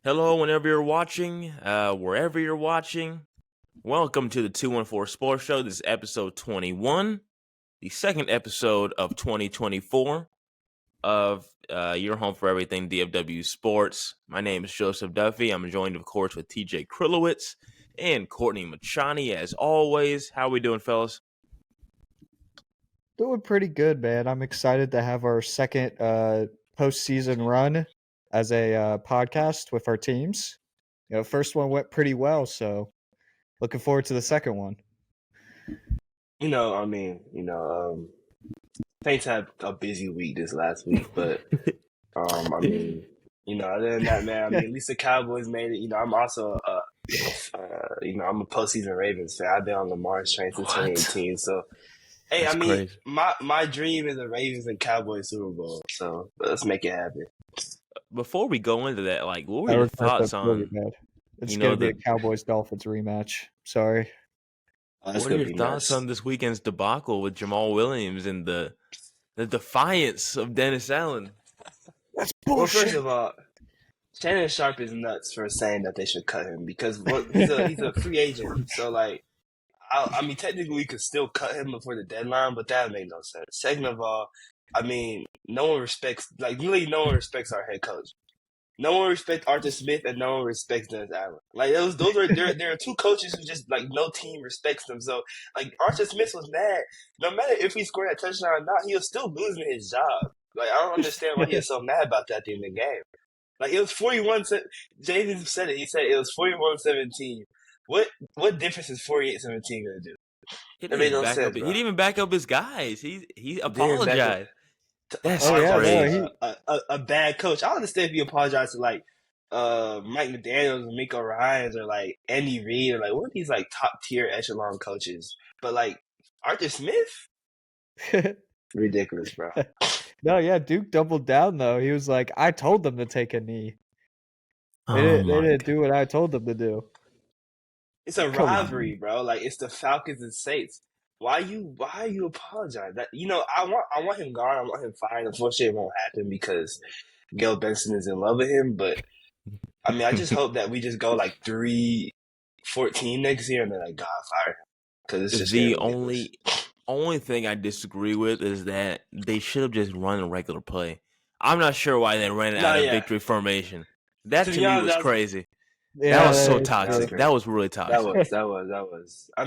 Hello, whenever you're watching, wherever you're watching. Welcome to the 214 Sports Show. This is episode 21, the second episode of 2024 of your home for everything DFW Sports. My name is Joseph Duffy. I'm joined, of course, with tj.krilowic and Courtney Machani, as always. How are we doing, fellas? Doing pretty good, man. I'm excited to have our second postseason run as a podcast with our teams. First one went pretty well, so looking forward to the second one. Saints had a busy week this last week, but other than that, man, at least the Cowboys made it. I'm also I'm a postseason Ravens fan. I've been on Lamar's train since 2018, so. Hey, That's crazy. my dream is a Ravens and Cowboys Super Bowl, so let's make it happen. Before we go into that, what were your thoughts on? It's going to be a Cowboys-Dolphins rematch. Sorry. What are your thoughts on this weekend's debacle with Jamal Williams and the defiance of Dennis Allen? That's bullshit. Well, first of all, Shannon Sharp is nuts for saying that they should cut him because he's a free agent. So, technically we could still cut him before the deadline, but that made no sense. Second of all, no one respects our head coach. No one respects Arthur Smith, and no one respects Dennis Allen. There are two coaches who just no team respects them. So Arthur Smith was mad. No matter if he scored that touchdown or not, he was still losing his job. I don't understand why he was so mad about that at the end of the game. It was 41. James said it. He said it was 41-17. What difference is 48-17 gonna do? He didn't even back up his guys. He apologized. That's crazy. A bad coach. I understand if you apologize to Mike McDaniels and Miko Ryans or Andy Reid or one of these top tier echelon coaches. But Arthur Smith? Ridiculous, bro. No, yeah, Duke doubled down though. He was like, I told them to take a knee. They didn't do what I told them to do. It's a rivalry, bro. It's the Falcons and Saints. Why you apologize? I want him gone. I want him fired. Unfortunately, it won't happen because Gail Benson is in love with him. But I just hope that we just go 3-14 next year and then God fire him. Because it's just the only thing I disagree with is that they should have just run a regular play. I'm not sure why they ran it out of victory formation. That to me was crazy. Yeah, that was so toxic. That was really toxic. That was. I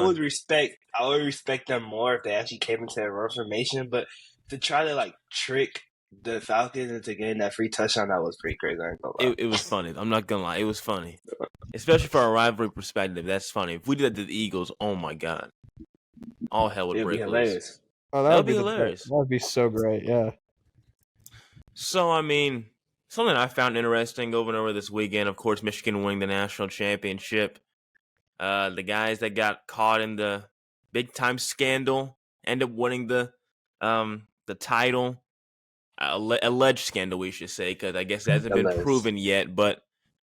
would respect them more if they actually came into a run formation, but to try to trick the Falcons into getting that free touchdown, that was pretty crazy. I ain't gonna lie. It was funny. I'm not gonna lie. It was funny, especially for a rivalry perspective. That's funny. If we did that to the Eagles, oh my god, all hell would break loose. Oh, that would be hilarious. That would be so great. Yeah. So something I found interesting over this weekend, of course, Michigan winning the national championship. The guys that got caught in the big-time scandal end up winning the title. Alleged scandal, we should say, because I guess it hasn't been proven yet. But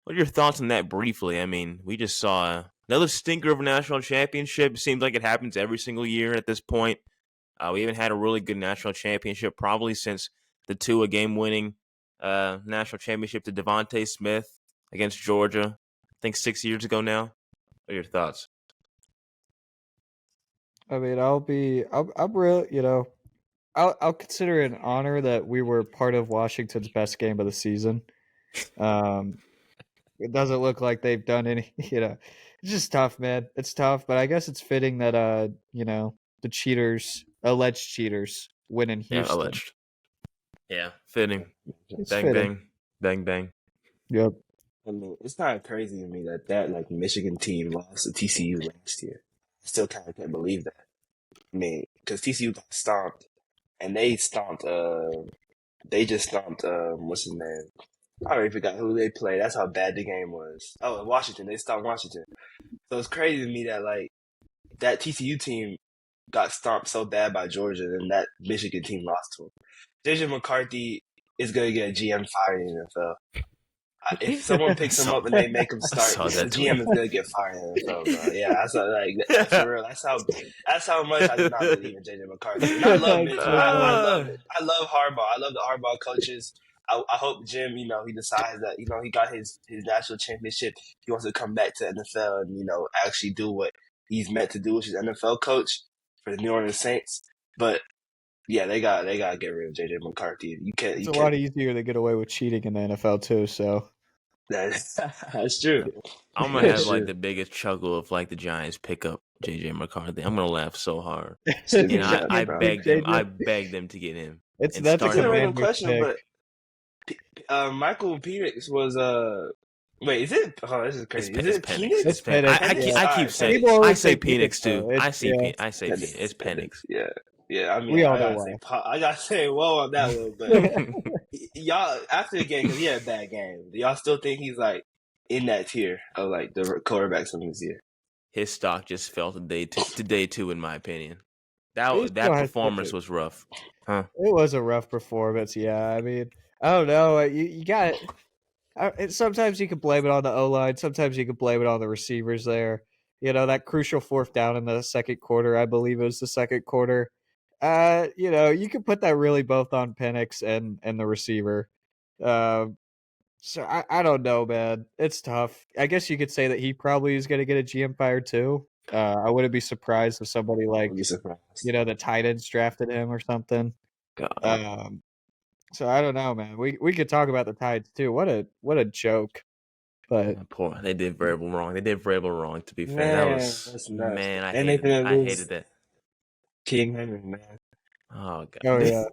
what are your thoughts on that briefly? We just saw another stinker of a national championship. It seems like it happens every single year at this point. We haven't had a really good national championship probably since the Tua game-winning national championship to Devontae Smith against Georgia, I think 6 years ago now. What are your thoughts? I'm real, I'll consider it an honor that we were part of Washington's best game of the season. It doesn't look like they've done any, it's just tough, man. It's tough, but I guess it's fitting that, the alleged cheaters win in Houston. Yeah, alleged. Yeah, fitting. It's bang, fitting. bang, bang, bang. Yep. It's kind of crazy to me that Michigan team lost to TCU last year. I still kind of can't believe that. Because TCU got stomped, and they just stomped, what's his name? I already forgot who they played. That's how bad the game was. Oh, Washington. They stomped Washington. So it's crazy to me that, that TCU team got stomped so bad by Georgia, and that Michigan team lost to them. JJ McCarthy is going to get a GM fired in the NFL. If someone picks him up and they make him start, the GM is going to get fired in the NFL, bro. Yeah, that's for real. That's how much I do not believe in JJ McCarthy. And I love it. I love it. I love Harbaugh. I love the Harbaugh coaches. I hope Jim, he decides that he got his national championship. He wants to come back to NFL and actually do what he's meant to do, which is NFL coach for the New Orleans Saints. But yeah, they got to get rid of JJ McCarthy. It's a lot easier to get away with cheating in the NFL too. So that's true. I'm gonna have like the biggest chuckle if like the Giants pick up JJ McCarthy. I'm gonna laugh so hard. And I beg them to get him. That's a random question, pick. but Michael Penix was wait, is it? Oh, this is crazy. Is it Penix? It's Penix. I keep saying. I say Penix too. I say Penix. It's Penix. Yeah. I mean, we all I gotta say, whoa on that one. But y'all, after the game, because he had a bad game, do y'all still think he's like in that tier of like the quarterbacks from this year? His stock just fell to day two, in my opinion. That performance was rough, huh? It was a rough performance. Yeah, I mean, I don't know. You got it. Sometimes you can blame it on the O-line. Sometimes you can blame it on the receivers there. That crucial fourth down in the second quarter, I believe it was the second quarter. You can put that really both on Penix and the receiver. So I don't know, man. It's tough. I guess you could say that he probably is going to get a GM fired too. I wouldn't be surprised if somebody like the Titans drafted him or something. So I don't know, man. We could talk about the Titans too. What a joke. But they did very wrong. They did very wrong. To be fair, I hated that. King Henry, man. Oh god. Oh yeah.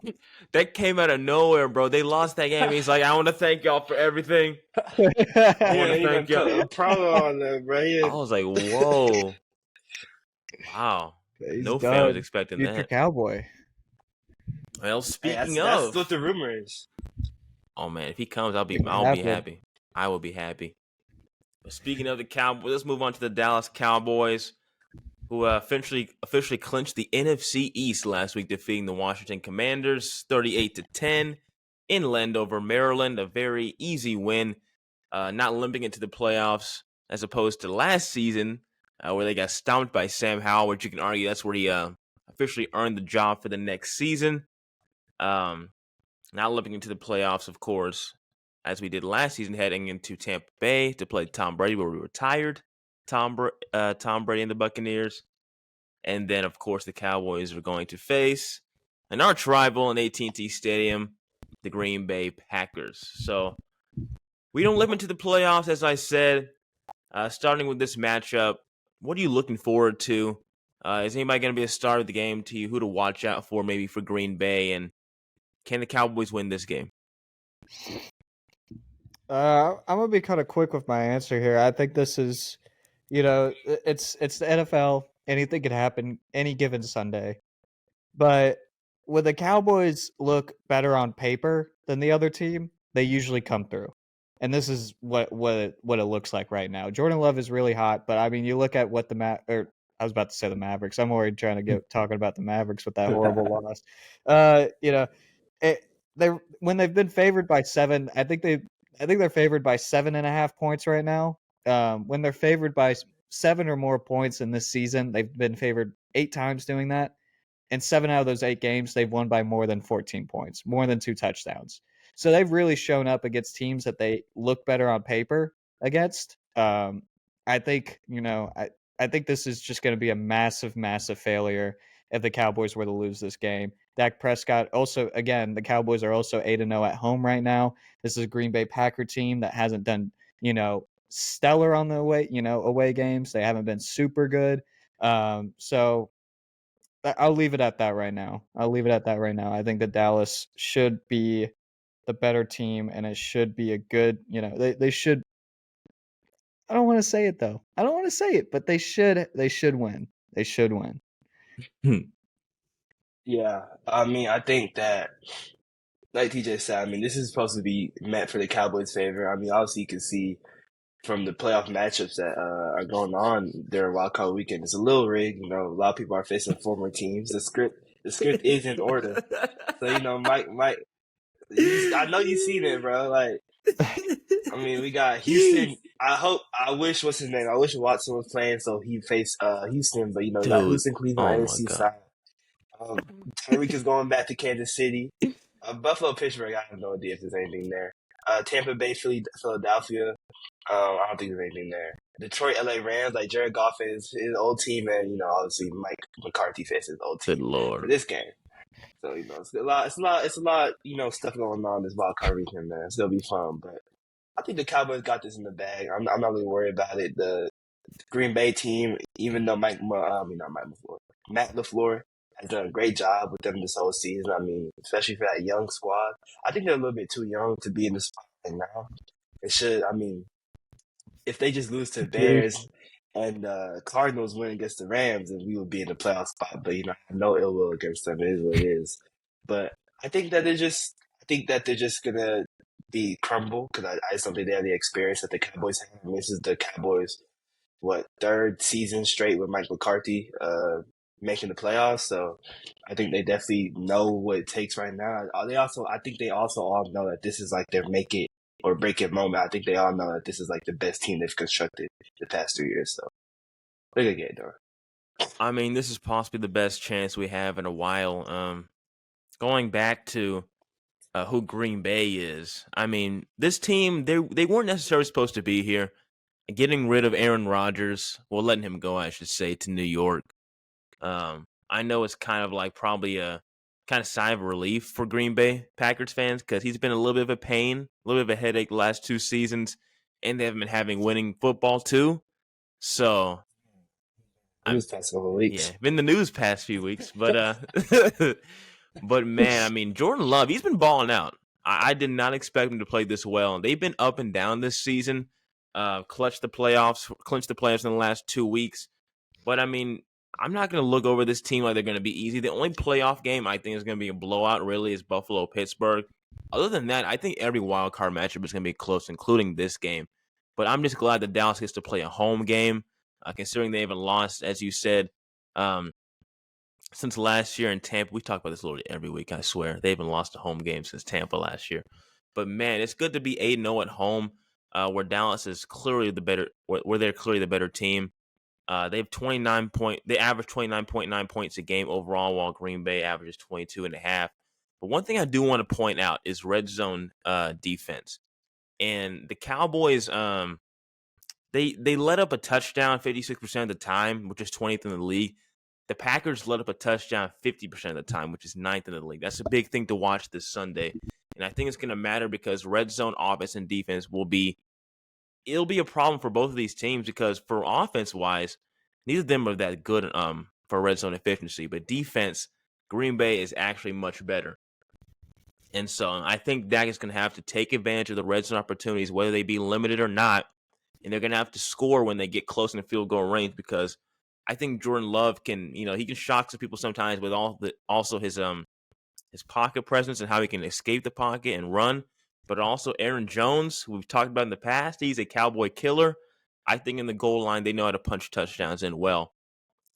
That came out of nowhere, bro. They lost that game. He's like, I want to thank y'all for everything. I want to thank y'all. I'm proud on that, bro. I was like, whoa. Wow. No fan was expecting that. Cowboy. Well, speaking of, that's what the rumor is. Oh man, if he comes, I'll be happy. I will be happy. But speaking of the Cowboys, let's move on to the Dallas Cowboys, who officially clinched the NFC East last week, defeating the Washington Commanders 38-10 in Landover, Maryland. A very easy win, not limping into the playoffs as opposed to last season, where they got stomped by Sam Howell, which you can argue that's where he officially earned the job for the next season. Not limping into the playoffs, of course, as we did last season, heading into Tampa Bay to play Tom Brady, where we retired Tom Brady and the Buccaneers. And then, of course, the Cowboys are going to face an arch rival in AT&T Stadium, the Green Bay Packers. So we don't limp into the playoffs, as I said. Starting with this matchup, what are you looking forward to? Is anybody going to be a star of the game to you? Who to watch out for, maybe for Green Bay? And can the Cowboys win this game? I'm gonna be kind of quick with my answer here. I think this is, it's the NFL. Anything could happen any given Sunday. But when the Cowboys look better on paper than the other team, they usually come through. And this is what it looks like right now. Jordan Love is really hot, but I mean, you look at what I was about to say the Mavericks. I'm already trying to get talking about the Mavericks with that horrible loss. When they've been favored by 7, I think they're favored by 7.5 points right now. When they're favored by 7 or more points in this season, they've been favored 8 times doing that. And 7 out of those 8 games, they've won by more than 14 points, more than 2 touchdowns. So they've really shown up against teams that they look better on paper against. I think, I think this is just going to be a massive, massive failure if the Cowboys were to lose this game. Dak Prescott also, again, the Cowboys are also 8-0 at home right now. This is a Green Bay Packer team that hasn't done, stellar on the away games. They haven't been super good. So I'll leave it at that right now. I think that Dallas should be the better team, and it should be a good, they should. I don't want to say it though. But they should win. They should win. Yeah, I mean, I think that, like TJ said, I mean, this is supposed to be meant for the Cowboys' favor. I mean, obviously, you can see from the playoff matchups that are going on during Wild Card Weekend, it's a little rigged. A lot of people are facing former teams. The script is in order. So Mike, I know you've seen it, bro. Like, I mean, we got Houston. I wish what's his name? I wish Watson was playing so he faced Houston, but got Houston, Cleveland, NFC side. Tyreek is going back to Kansas City. Buffalo, Pittsburgh. I have no idea if there's anything there. Tampa Bay, Philadelphia. I don't think there's anything there. Detroit, LA Rams. Like Jared Goff is his old team, and obviously Mike McCarthy faces his old Good team for lord. this game. So it's a lot. It's a lot. Stuff going on this wild card weekend, man. It's gonna be fun, but I think the Cowboys got this in the bag. I'm not really worried about it. The Green Bay team, even though Matt LaFleur has done a great job with them this whole season. I mean, especially for that young squad. I think they're a little bit too young to be in the spotlight now. It should. I mean, if they just lose to the Bears and Cardinals win against the Rams, then we would be in the playoff spot. But I have no ill will against them. It is what it is. But I think that they're just gonna be crumble because I just don't think they have the experience that the Cowboys have. I mean, this is the Cowboys' third season straight with Mike McCarthy making the playoffs. So I think they definitely know what it takes right now. I think they also all know that this is like their make it or break it moment. I think they all know that this is like the best team they've constructed the past 3 years. So they're gonna get it done. I mean, this is possibly the best chance we have in a while. Going back to who Green Bay is, I mean, this team, they weren't necessarily supposed to be here. Getting rid of Aaron Rodgers, well, letting him go, I should say, to New York. I know it's kind of like probably a kind of sigh of relief for Green Bay Packers fans because he's been a little bit of a pain, a little bit of a headache the last 2 seasons, and they haven't been having winning football too. So, These past couple of weeks, yeah, been the news past few weeks, but but man, I mean, Jordan Love, he's been balling out. I did not expect him to play this well. They've been up and down this season. Clinched the playoffs in the last 2 weeks. But I mean, I'm not going to look over this team like they're going to be easy. The only playoff game I think is going to be a blowout, really, is Buffalo-Pittsburgh. Other than that, I think every wild card matchup is going to be close, including this game. But I'm just glad that Dallas gets to play a home game, considering they haven't lost, as you said, since last year in Tampa. We talk about this literally every week, I swear. They haven't lost a home game since Tampa last year. But, man, it's good to be 8-0 at home, where Dallas is clearly the better, where they're clearly the better team. They have they average 29.9 points a game overall, while Green Bay averages 22.5. But one thing I do want to point out is red zone defense. And the Cowboys, they let up a touchdown 56% of the time, which is 20th in the league. The Packers let up a touchdown 50% of the time, which is 9th in the league. That's a big thing to watch this Sunday. And I think it's going to matter because red zone offense and defense it'll be a problem for both of these teams because for offense-wise, neither of them are that good for red zone efficiency. But defense, Green Bay is actually much better. And so I think Dak is going to have to take advantage of the red zone opportunities, whether they be limited or not. And they're going to have to score when they get close in the field goal range because I think Jordan Love can, he can shock some people sometimes with also his pocket presence and how he can escape the pocket and run. But also Aaron Jones, who we've talked about in the past, he's a Cowboy killer. I think in the goal line, they know how to punch touchdowns in well.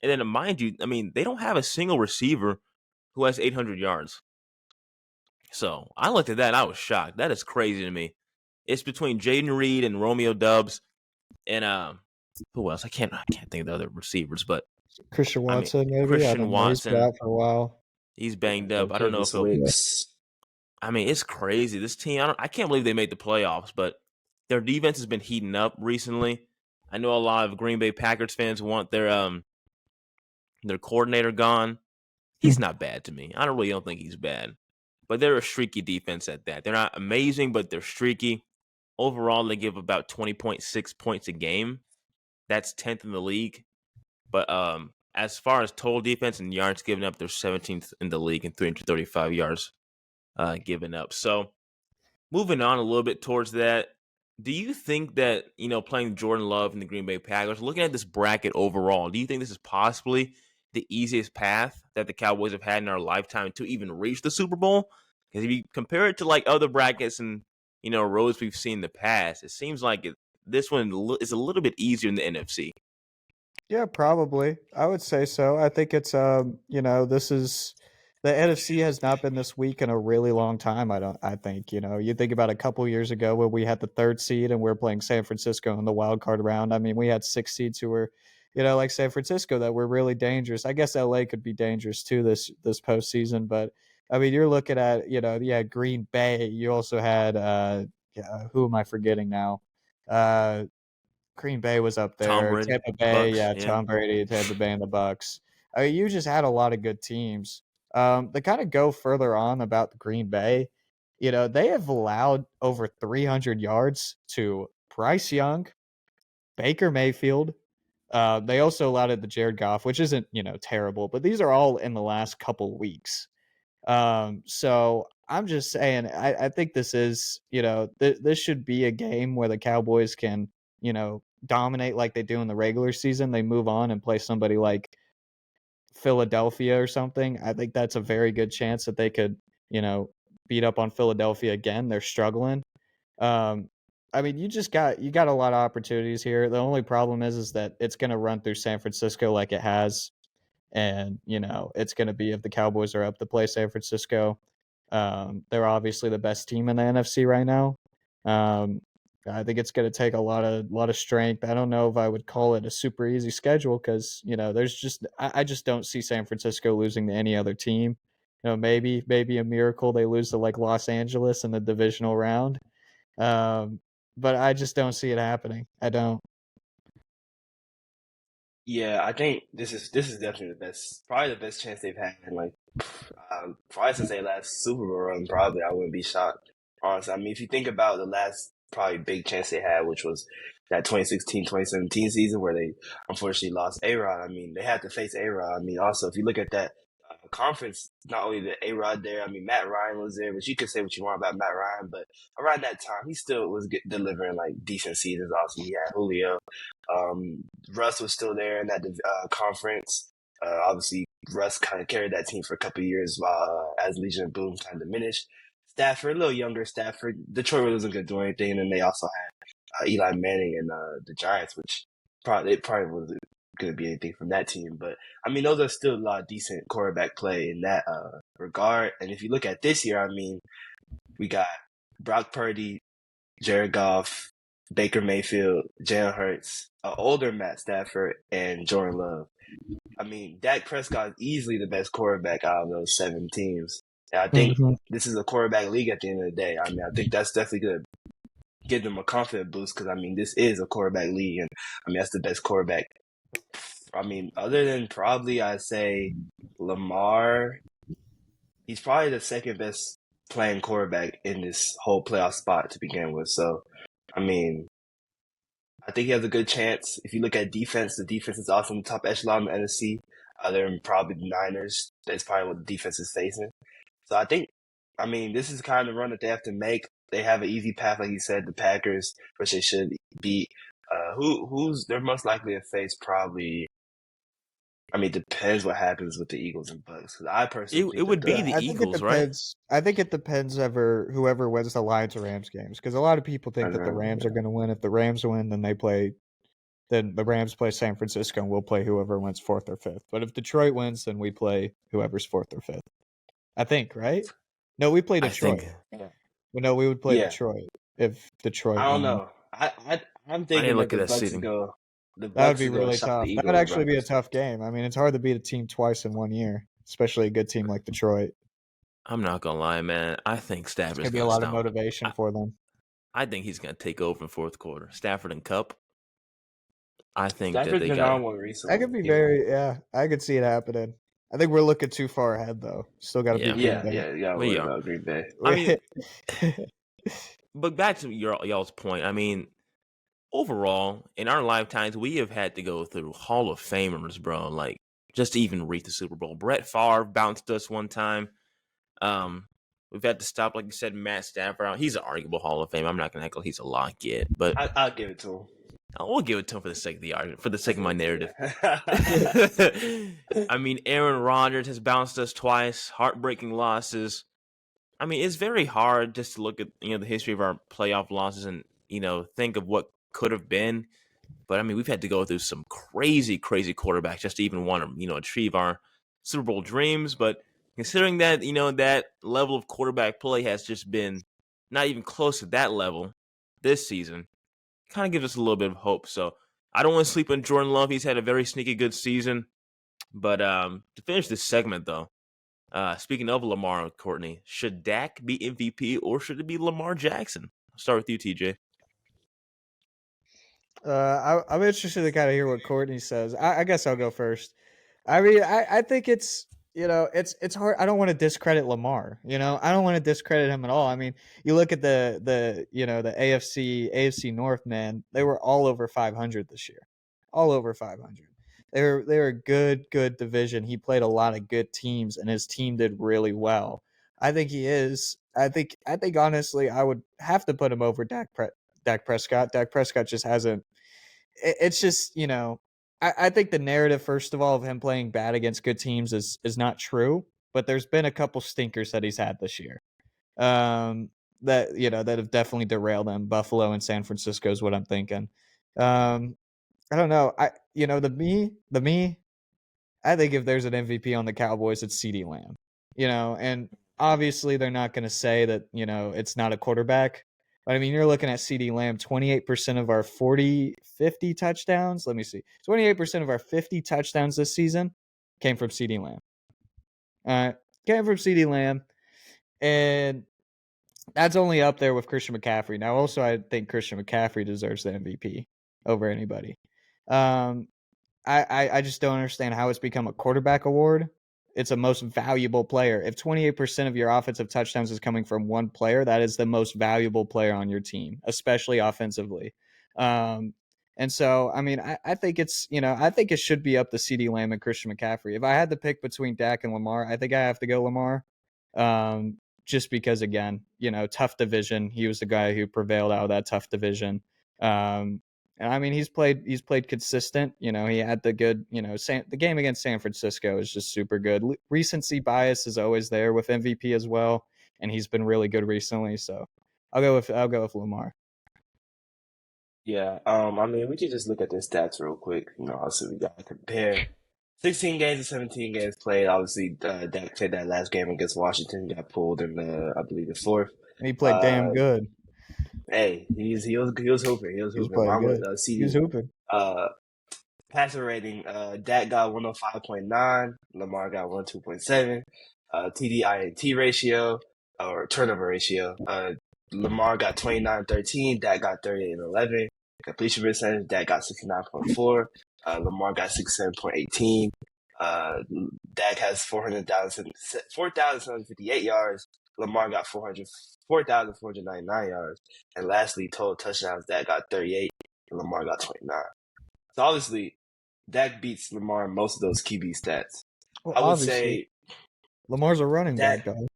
And then, mind you, I mean, they don't have a single receiver who has 800 yards. So I looked at that, I was shocked. That is crazy to me. It's between Jaden Reed and Romeo Doubs and who else? I can't think of the other receivers, but Christian Watson, maybe. Christian Watson. He's been out for a while. He's banged up. I don't know if I mean, it's crazy. This team, I can't believe they made the playoffs, but their defense has been heating up recently. I know a lot of Green Bay Packers fans want their coordinator gone. He's not bad to me. I don't think he's bad. But they're a streaky defense at that. They're not amazing, but they're streaky. Overall, they give about 20.6 points a game. That's 10th in the league. But as far as total defense and yards given up, they're 17th in the league and 335 yards given up. So moving on a little bit towards that, do you think that, playing Jordan Love in the Green Bay Packers, looking at this bracket overall, do you think this is possibly the easiest path that the Cowboys have had in our lifetime to even reach the Super Bowl? Because if you compare it to like other brackets and, roads we've seen in the past, it seems like this one is a little bit easier in the NFC. Yeah, probably. I would say so. I think it's this is the NFC has not been this weak in a really long time. I think, you think about a couple years ago when we had the 3rd seed and we were playing San Francisco in the wild card round. I mean, we had 6 seeds who were, like San Francisco that were really dangerous. I guess LA could be dangerous too this postseason, but I mean, you're looking at, Green Bay. You also had, who am I forgetting now? Green Bay was up Tom there. Brady, Tampa the Bay, Bucks, yeah, yeah. Tom Brady, Tampa Bay, and the Bucks. I mean, you just had a lot of good teams. They kind of go further on about the Green Bay. They have allowed over 300 yards to Bryce Young, Baker Mayfield. They also allowed it to Jared Goff, which isn't, terrible, but these are all in the last couple weeks. So I'm just saying, I think this is, this should be a game where the Cowboys can, dominate like they do in the regular season. They move on and play somebody like Philadelphia or something. I think that's a very good chance that they could, beat up on Philadelphia again. They're struggling. Um, I mean, you got a lot of opportunities here. The only problem is that it's going to run through San Francisco like it has, and it's going to be if the Cowboys are up to play San Francisco. They're obviously the best team in the NFC right now. I think it's going to take a lot of strength. I don't know if I would call it a super easy schedule because there's just I just don't see San Francisco losing to any other team. Maybe a miracle they lose to like Los Angeles in the divisional round. But I just don't see it happening. I don't. Yeah, I think this is definitely probably the best chance they've had in probably since they last Super Bowl run. Probably, I wouldn't be shocked. Honestly, I mean, if you think about the last probably big chance they had, which was that 2016-2017 season where they unfortunately lost A-Rod. I mean, they had to face A-Rod. I mean, also if you look at that conference, not only the A-Rod there, I mean, Matt Ryan was there, but you could say what you want about Matt Ryan, but around that time, he still was delivering like decent seasons. Also, he had Julio. Russ was still there in that conference. Obviously, Russ kind of carried that team for a couple of years while as Legion of Boom kind of diminished. Stafford, a little younger Stafford. Detroit really wasn't going to do anything, and then they also had Eli Manning and the Giants, which probably wasn't going to be anything from that team. But I mean, those are still a lot of decent quarterback play in that regard. And if you look at this year, I mean, we got Brock Purdy, Jared Goff, Baker Mayfield, Jalen Hurts, an older Matt Stafford, and Jordan Love. I mean, Dak Prescott is easily the best quarterback out of those 7 teams. And I think this is a quarterback league at the end of the day. I mean, I think that's definitely going to give them a confidence boost because, I mean, this is a quarterback league. And, I mean, that's the best quarterback. I mean, other than probably, I'd say, Lamar, he's probably the second best playing quarterback in this whole playoff spot to begin with. So, I mean, I think he has a good chance. If you look at defense, the defense is also in the top echelon in the NFC. They're probably the Niners. That's probably what the defense is facing. So I think, I mean, this is kind of the run that they have to make. They have an easy path, like you said, the Packers, which they should beat. Who's they're most likely to face? Probably. I mean, it depends what happens with the Eagles and Bucks. Because I personally think it would be the I think Eagles, it right? depends. I think it depends whoever wins the Lions or Rams games because a lot of people think that the Rams are going to win. If the Rams win, then the Rams play San Francisco and we'll play whoever wins 4th or 5th. But if Detroit wins, then we play whoever's 4th or 5th. I think, right? No, we play Detroit. Well, no, we would play Detroit if Detroit. I don't won. know. I'm thinking that the Bucks go. That would be really tough. That would actually be a tough game. I mean, it's hard to beat a team twice in 1 year, especially a good team like Detroit. I'm not gonna lie, man. I think Stafford's gonna be a lot of motivation for them. I think he's gonna take over in 4th quarter. Stafford and Cup. I think Stafford's that they been got on one recently. That could be I could see it happening. I think we're looking too far ahead, though. Still got to beat Green Bay. Yeah. We are Green Bay. I mean, but back to y'all's point. I mean, overall, in our lifetimes, we have had to go through Hall of Famers, bro. Like, just to even reach the Super Bowl. Brett Favre bounced us one time. We've had to stop, like you said, Matt Stafford out. He's an arguable Hall of Fame. I'm not gonna act like he's a lock yet, but I'll give it to him. We'll give it to him for the sake of the argument, for the sake of my narrative. I mean, Aaron Rodgers has bounced us twice, heartbreaking losses. I mean, it's very hard just to look at the history of our playoff losses and think of what could have been. But I mean, we've had to go through some crazy quarterbacks just to even want to achieve our Super Bowl dreams. But considering that that level of quarterback play has just been not even close to that level this season, kind of gives us a little bit of hope. So I don't want to sleep on Jordan Love. He's had a very sneaky good season. But to finish this segment, though, Speaking of Lamar, Courtney, should Dak be MVP or should it be Lamar Jackson? I'll start with you, TJ. I'm interested to kind of hear what Courtney says. I guess I'll go first. I mean, I think it's it's hard. I don't want to discredit Lamar. I don't want to discredit him at all. I mean, you look at the the AFC North, man. They were all over 500 this year, all over 500. They were a good division. He played a lot of good teams, and his team did really well. I think he is. I think honestly, I would have to put him over Dak Prescott. Dak Prescott just hasn't. It's just I think the narrative, first of all, of him playing bad against good teams is not true. But there's been a couple stinkers that he's had this year, that that have definitely derailed him. Buffalo and San Francisco is what I'm thinking. I don't know. The me. I think if there's an MVP on the Cowboys, it's CeeDee Lamb. And obviously they're not going to say that it's not a quarterback. But I mean, you're looking at CeeDee Lamb, 28% of our 50 touchdowns. Let me see. 28% of our 50 touchdowns this season came from CeeDee Lamb. Came from CeeDee Lamb. And that's only up there with Christian McCaffrey. Now, also, I think Christian McCaffrey deserves the MVP over anybody. I just don't understand how it's become a quarterback award. It's a most valuable player. If 28% of your offensive touchdowns is coming from one player, that is the most valuable player on your team, especially offensively. And so, I mean, I think I think it should be up to CeeDee Lamb and Christian McCaffrey. If I had to pick between Dak and Lamar, I think I have to go Lamar. Just because, again, tough division. He was the guy who prevailed out of that tough division. And I mean, he's played consistent. He had the good. The game against San Francisco is just super good. Recency bias is always there with MVP as well, and he's been really good recently. So I'll go with Lamar. Yeah, I mean, we could just look at the stats real quick. Also we got to compare 16 games to 17 games played. Obviously, Dak played that last game against Washington. Got pulled in I believe, the fourth. And he played damn good. Hey, he was hooping. He was hooping. Playing Mama, good. He CD. was hooping. Passer rating. Dak got 105.9. Lamar got 102.7. TDINT ratio or turnover ratio. Lamar got 29-13. Dak got 38-11. Completion percentage. Dak got 69.4. Lamar got 67.18. Dak has 4,758 yards. Lamar got 4,499 yards. And lastly, total touchdowns, Dak got 38 and Lamar got 29. So obviously, Dak beats Lamar in most of those QB stats. Well, I would obviously, say Lamar's a running Dak. back, guy.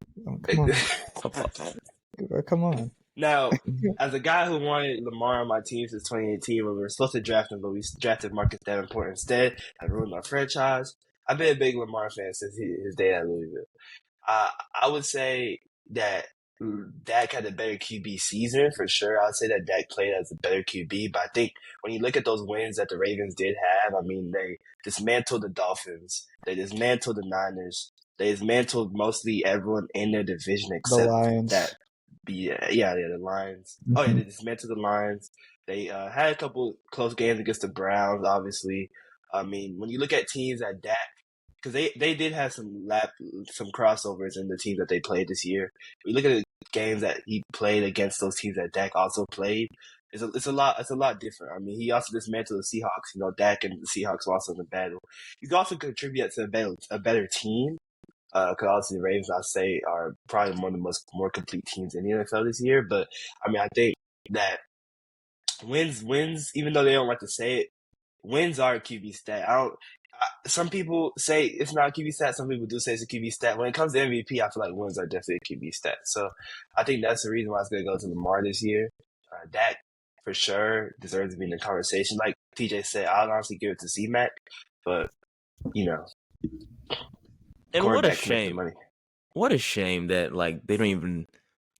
Come on. Now, as a guy who wanted Lamar on my team since 2018, when we were supposed to draft him, but we drafted Marcus Davenport instead, and ruined our franchise. I've been a big Lamar fan since his day at Louisville. I would say that Dak had a better QB season for sure. I would say that Dak played as a better QB, but I think when you look at those wins that the Ravens did have, I mean, they dismantled the Dolphins, they dismantled the Niners, they dismantled mostly everyone in their division except The Lions. that. The Lions. Mm-hmm. Oh yeah, they dismantled the Lions. They had a couple close games against the Browns. Obviously, I mean, when you look at teams that Dak, because they did have some crossovers in the teams that they played this year. When you look at the games that he played against those teams that Dak also played, it's a lot different. I mean, he also dismantled the Seahawks. Dak and the Seahawks were also in the battle. He's also contributed to a better team. Because obviously the Ravens, I'd say, are probably one of the more complete teams in the NFL this year. But I mean, I think that wins, even though they don't like to say it, wins are a QB stat. Some people say it's not a QB stat. Some people do say it's a QB stat. When it comes to MVP, I feel like wins are definitely a QB stat. So I think that's the reason why it's going to go to Lamar this year. Dak, for sure, deserves to be in the conversation. Like TJ said, I'd honestly give it to C-Mac. But, And what a shame. What a shame that they don't even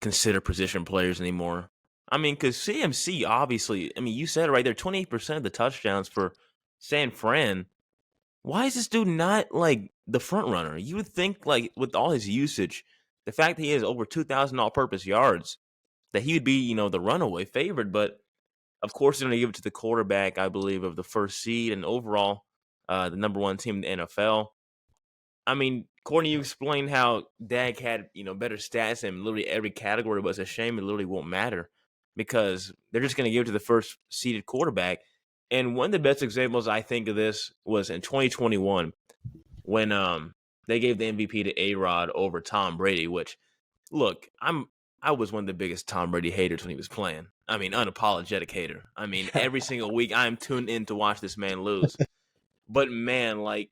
consider position players anymore. I mean, because CMC, obviously, I mean, you said it right there, 28% of the touchdowns for San Fran. Why is this dude not the front runner? You would think with all his usage, the fact that he has over 2,000 all-purpose yards, that he would be, the runaway favorite. But of course, they're going to give it to the quarterback, I believe, of the first seed and overall the number one team in the NFL. I mean, Courtney, you explained how Dak had, better stats in literally every category, but it's a shame it literally won't matter because they're just going to give it to the first seeded quarterback. And one of the best examples I think of this was in 2021 when they gave the MVP to A-Rod over Tom Brady, which, look, I was one of the biggest Tom Brady haters when he was playing. I mean, unapologetic hater. I mean, every single week I'm tuned in to watch this man lose. But man, like,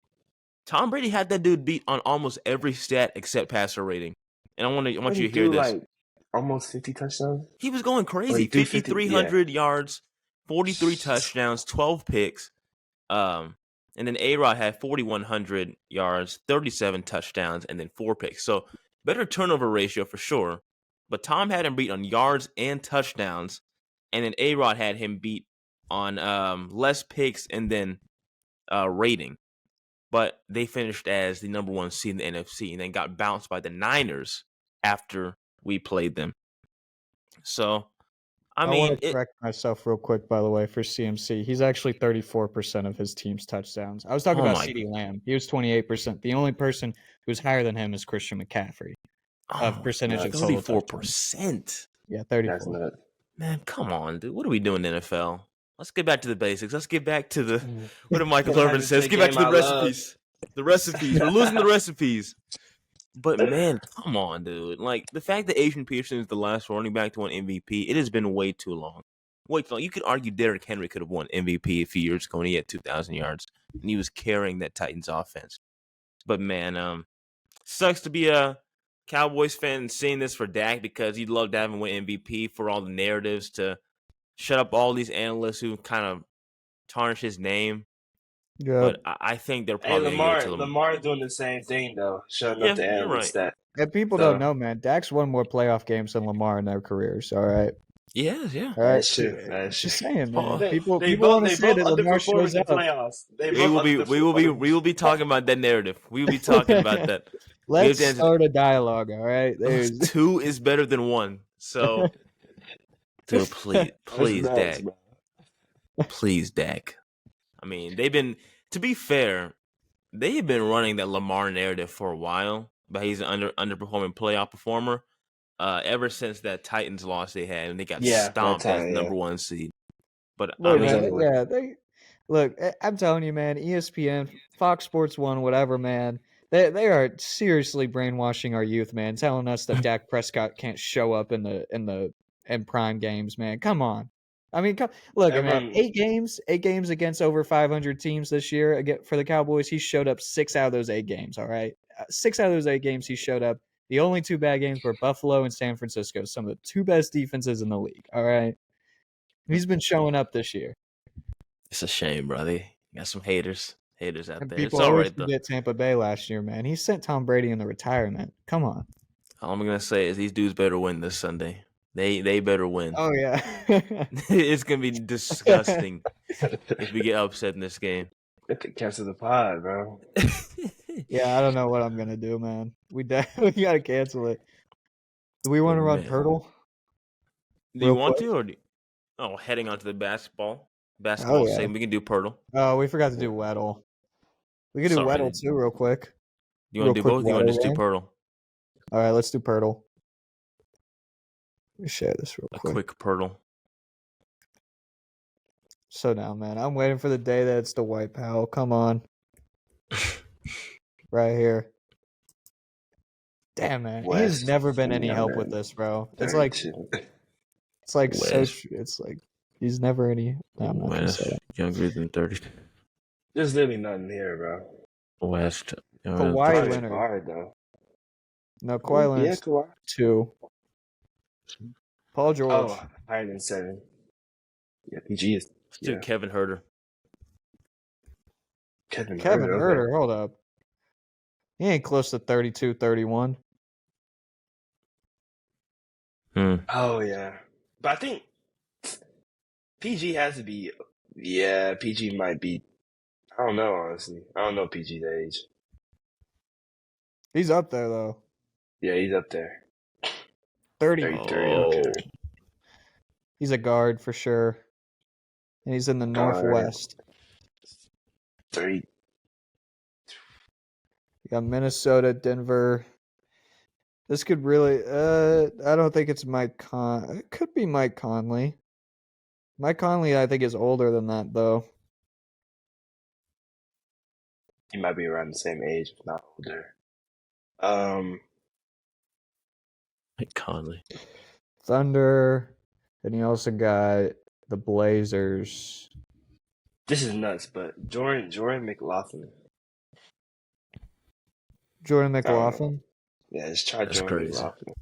Tom Brady had that dude beat on almost every stat except passer rating. And I want you to hear this. Like almost 50 touchdowns? He was going crazy. 5,300 yards, 43 touchdowns, 12 picks. And then A-Rod had 4,100 yards, 37 touchdowns, and then 4 picks. So better turnover ratio for sure. But Tom had him beat on yards and touchdowns. And then A-Rod had him beat on less picks and then rating. But they finished as the number 1 seed in the NFC and then got bounced by the Niners after we played them. So, I mean, want to correct myself real quick, by the way, for CMC. He's actually 34% of his team's touchdowns. I was talking about CeeDee Lamb. He was 28%. The only person who's higher than him is Christian McCaffrey of percentage of total 34%. Yeah, 34%. Man, come on, dude. What are we doing in the NFL? Let's get back to the basics. Let's get back to the what did Michael Irvin says. Get back to the recipes. The recipes. We're losing the recipes. But man, come on, dude. Like the fact that Adrian Peterson is the last running back to win MVP, it has been way too long. Way too long. You could argue Derrick Henry could have won MVP a few years ago when he had 2,000 yards and he was carrying that Titans offense. But man, sucks to be a Cowboys fan and seeing this for Dak because you'd love to have him win MVP for all the narratives to shut up all these analysts who kind of tarnish his name. Yeah. But I think they're probably Lamar doing the same thing though, shutting up the analysts that. And people don't know, man. Dak's won more playoff games than Lamar in their careers. All right. Yes, yeah. All right. That's true. Just saying, man. People want to say that Lamar shows up. We will be talking about that narrative. We will be talking about that. Let's start a dialogue. All right. 2 is better than 1. So, dude, please, Dak. Please, Dak. I mean, to be fair, they've been running that Lamar narrative for a while, but he's an underperforming playoff performer ever since that Titans loss they had, and they got stomped as number 1 seed. But look, I'm telling you, man, ESPN, Fox Sports 1, whatever, man, they are seriously brainwashing our youth, man, telling us that Dak Prescott can't show up in prime games, man. Come on. I mean, man, 8 games against over 500 teams this year for the Cowboys. He showed up 6 out of those 8 games, all right? 6 out of those 8 games he showed up. The only 2 bad games were Buffalo and San Francisco, some of the 2 best defenses in the league, all right? He's been showing up this year. It's a shame, brother. You got some haters out there. People always forget Tampa Bay last year, man. He sent Tom Brady into retirement. Come on. All I'm going to say is these dudes better win this Sunday. They better win. Oh, yeah. It's going to be disgusting if we get upset in this game. Cancel the pod, bro. Yeah, I don't know what I'm going to do, man. We got to cancel it. Do we want to run Pirtle? Do you want to? Or heading on to the basketball segment, we can do Pirtle. Oh, we forgot to do Weddle. We can do Weddle, too, real quick. You want to do both? You want to just do Pirtle? All right, let's do Pirtle. Let me share this real quick. A quick Pirtle. So now, man, I'm waiting for the day that it's the White Pal. Come on. Right here. Damn, man. He's never been any help with this, bro. It's like he's never any. No, I'm not gonna say that. Younger than 30. There's literally nothing here, bro. West. Kawhi Leonard. Hard, though. No, Kawhi Leonard's 2. Paul George. Oh, higher than 7. Yeah, PG is. Dude, Kevin Huerter. Kevin Huerter, okay. Hold up. He ain't close to 32, 31. Oh, yeah. But I think PG has to be. Yeah, PG might be. I don't know, honestly. I don't know PG's age. He's up there, though. Yeah, he's up there. 30. 33, okay. He's a guard for sure. And he's in the Northwest. 30. Got Minnesota, Denver. This could really. I don't think it's Mike It could be Mike Conley. Mike Conley, I think, is older than that, though. He might be around the same age, if not older. Mike Conley. Thunder. And you also got the Blazers. This is nuts, but Jordan McLaughlin. Jordan McLaughlin. Yeah, just try That's Jordan crazy. McLaughlin.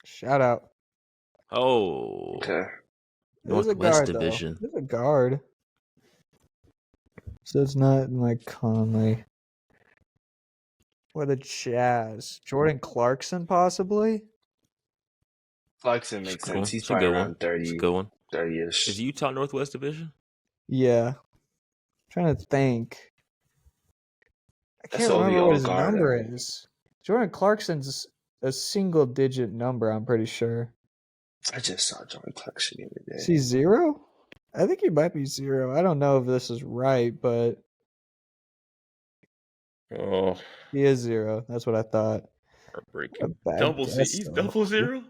Shout out. Oh. Okay. There's a Northwest guard, Division. though. There's a guard. So it's not Mike Conley. What a Jazz. Jordan Clarkson, possibly? Clarkson makes Cool. sense. He's It's a probably good one. around 30, It's a good one. 30-ish. Is Utah Northwest Division? Yeah. Trying to think. I That's can't the remember OVO what his guard, number I think. is. Jordan Clarkson's a single-digit number, I'm pretty sure. I just saw Jordan Clarkson the other day. Is he 0? I think he might be 0. I don't know if this is right, but Oh, he is 0. That's what I thought. heartbreaking. A bad Double Z. guess, He's though. double 0?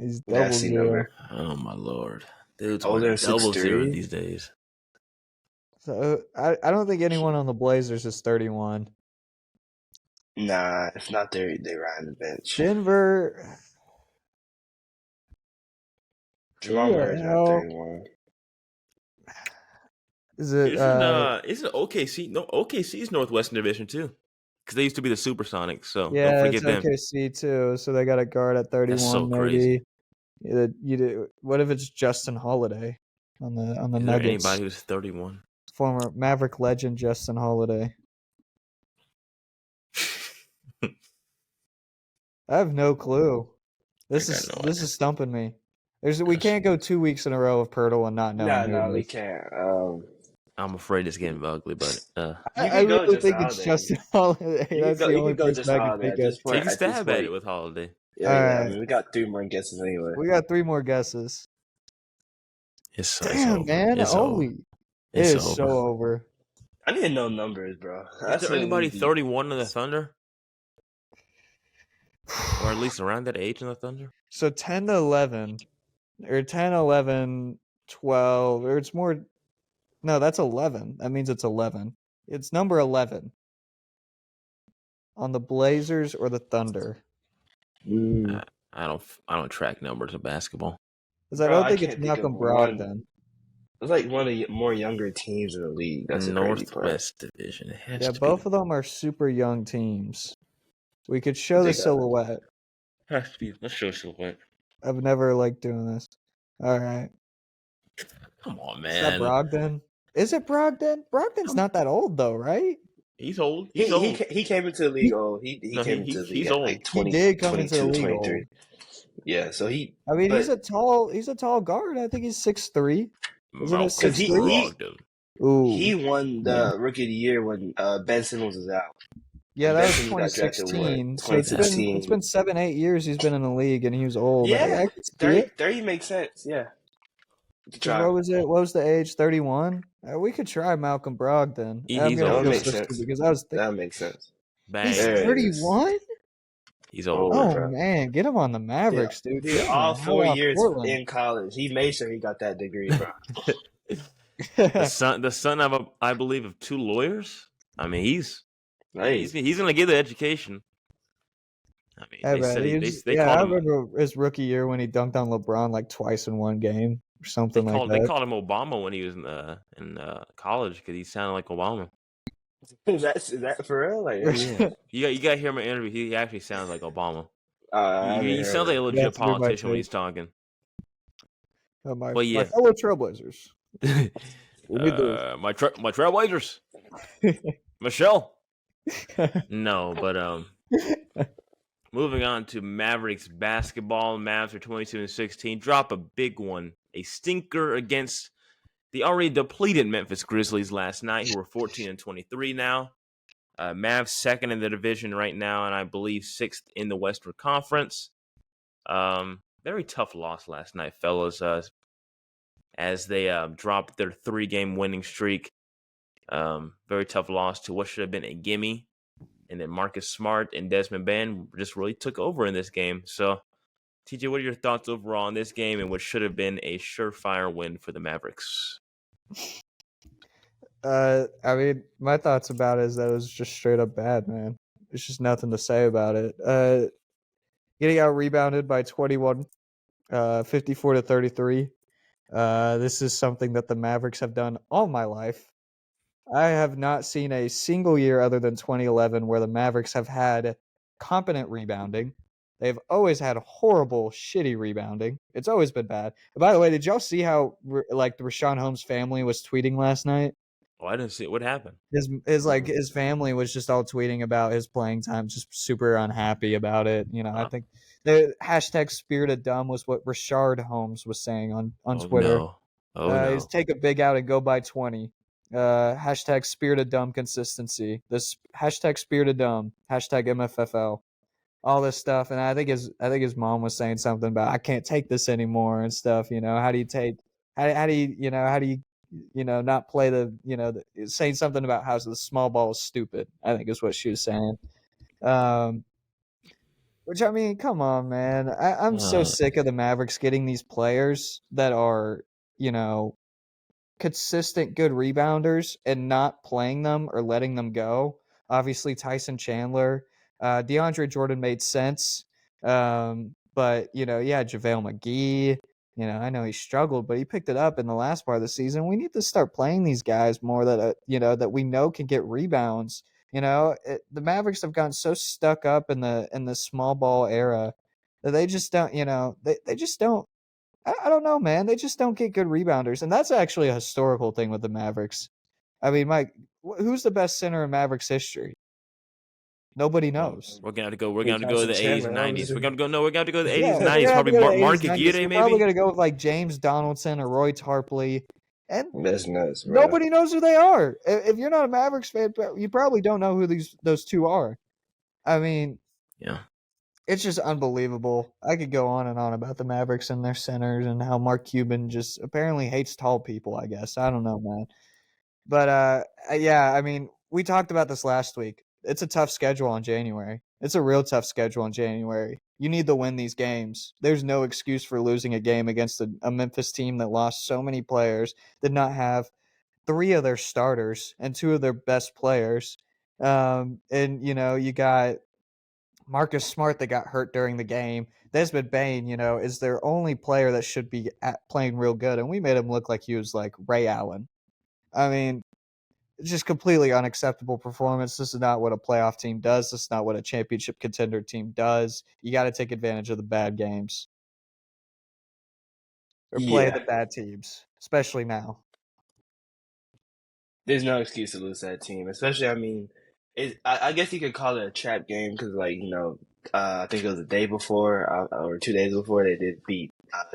He's Yeah, I double see 0. number. Oh, my Lord. Dude's Older wearing than double 0 6'3"? these days. So I don't think anyone on the Blazers is 31. Nah, if not, they riding the bench. Denver. Jamal Murray's around hell? 31. Is it? Isn't OKC? No, OKC's Northwestern Division too, because they used to be the Supersonics. So Yeah, don't it's forget them. OKC too. So they got a guard at 31, so maybe. crazy. What if it's Justin Holiday on the Is there Nuggets? anybody who's 31? Former Maverick legend Justin Holiday. I have no clue. This I got is no this idea. is stumping me. We can't go 2 weeks in a row of Pirtle and not knowing. No, who it we is. can't. I'm afraid it's getting ugly, but I go really Justin think it's Holiday. Justin Holiday. That's the You only can go person just I can Holiday think at of. this point. take a stab at it with Holiday. Yeah, Alright. I mean, we got 3 more guesses anyway. We got 3 more guesses. It's Damn, over. man. It's Holy. over. It It's is over. so over. I need to know numbers, bro. Is there anybody 31 in the Thunder? Or at least around that age in the Thunder? So 10 to 11. Or 10, 11, 12. Or it's more. No, that's 11. That means it's 11. It's number 11. On the Blazers or the Thunder? Mm. I don't track numbers in basketball. Because I Bro, don't I think can't it's think of Malcolm one. Brogdon. It's like one of the more younger teams in the league. That's a crazy part. Northwest Division. It has Yeah, to both be. of them are super young teams. We could show the They got- silhouette. Has to be. Let's show silhouette. I've never liked doing this. All right. Come on, Is that man. Brogdon? Is it Brogdon? Brogdon's not that old though, right? He's old. He He's old. came into the league old. He No, came into the league he's at old. like He 20, did come into the 22, league 23. old. Yeah, so he. I mean, but he's a tall guard. I think he's 6'3". Isn't it Malcolm 6'3"? Brogdon. Ooh. he won the Rookie of the Year when Ben Simmons was out. Yeah, that Ben was Simmons got drafted, 2016. what, So it's 2016? been 7-8 years he's been in the league and he was old. Yeah, I could see it. 30 makes sense. Yeah. What was it? What was the age? 31. We could try Malcolm Brogdon. He's I'm gonna old. feel That makes so sense. stupid because I was thinking That makes sense. Bang. he's There it is. 31. He's old. Oh, Oh bro. man, get him on the Mavericks, dude. Dude, Get him all the hell 4 out of years Portland. in college, he made sure he got that degree, bro. The son of I believe of 2 lawyers. I mean, he's Nice. gonna get the education. I mean, I they bet. said He they was- they yeah, I called him remember his rookie year when he dunked on LeBron like twice in one game or something like they that. called him Obama when he was in college because he sounded like Obama. Is that for real? Like, You got to hear my interview. He actually sounds like Obama. I haven't He heard sounds like a it. legit That's been my politician when take. he's talking. My But yeah. fellow Trailblazers. What we do? My Trailblazers, Michelle. No, but moving on to Mavericks basketball. Mavs are 22-16. Drop a big one, a stinker against the already depleted Memphis Grizzlies last night, who are 14-23 now. Mavs second in the division right now, and I believe 6th in the Western Conference. Very tough loss last night, fellas, as they dropped their 3-game winning streak. Very tough loss to what should have been a gimme and then Marcus Smart and Desmond Bain just really took over in this game. So, TJ, what are your thoughts overall on this game and what should have been a surefire win for the Mavericks? I mean, my thoughts about it is that it was just straight up bad, man. There's just nothing to say about it. Getting out rebounded by 21, 54 to 33. This is something that the Mavericks have done all my life. I have not seen a single year other than 2011 where the Mavericks have had competent rebounding. They've always had horrible, shitty rebounding. It's always been bad. And by the way, did y'all see how like the Rashawn Holmes family was tweeting last night? Oh, I didn't see it. What happened? His family was just all tweeting about his playing time, just super unhappy about it. You know, I think the hashtag spirit of dumb was what Rashard Holmes was saying on Twitter. No. No. He's take a big out and go by 20. Hashtag spirit of dumb consistency. This hashtag spirit of dumb. Hashtag MFFL. All this stuff, and I think his mom was saying something about I can't take this anymore and stuff. You know, how do you not play saying something about how the small ball is stupid, I think is what she was saying. Which, I mean, come on, man. I'm so sick of the Mavericks getting these players that are, consistent good rebounders and not playing them or letting them go. Obviously, Tyson Chandler, DeAndre Jordan made sense. But, JaVale McGee, I know he struggled, but he picked it up in the last part of the season. We need to start playing these guys more that, that we know can get rebounds. The Mavericks have gotten so stuck up in the small ball era that they just don't, they just don't. I don't know, man. They just don't get good rebounders, and that's actually a historical thing with the Mavericks. I mean, Mike, who's the best center in Mavericks history? Nobody knows. We're gonna have to go. We're gonna go to the 80s and 90s. We're gonna go. No, we're gonna go to the 80s Yeah, and 90s. Probably Mark Aguirre, maybe. We're probably gonna go with like James Donaldson or Roy Tarpley, and That's nuts, bro. nobody knows who they are. If you're not a Mavericks fan, you probably don't know who those two are. I mean, yeah. It's just unbelievable. I could go on and on about the Mavericks and their centers and how Mark Cuban just apparently hates tall people, I guess. I don't know, man. But, yeah, I mean, we talked about this last week. It's a tough schedule in January. It's a real tough schedule in January. You need to win these games. There's no excuse for losing a game against a Memphis team that lost so many players, did not have 3 of their starters and 2 of their best players. And, you got Marcus Smart that got hurt during the game. Desmond Bain, is their only player that should be playing real good, and we made him look like he was like Ray Allen. I mean, it's just completely unacceptable performance. This is not what a playoff team does. This is not what a championship contender team does. You got to take advantage of the bad games or play the bad teams, especially now. There's no excuse to lose that team, especially, I mean, I guess you could call it a trap game because, I think it was the day before or 2 days before they did beat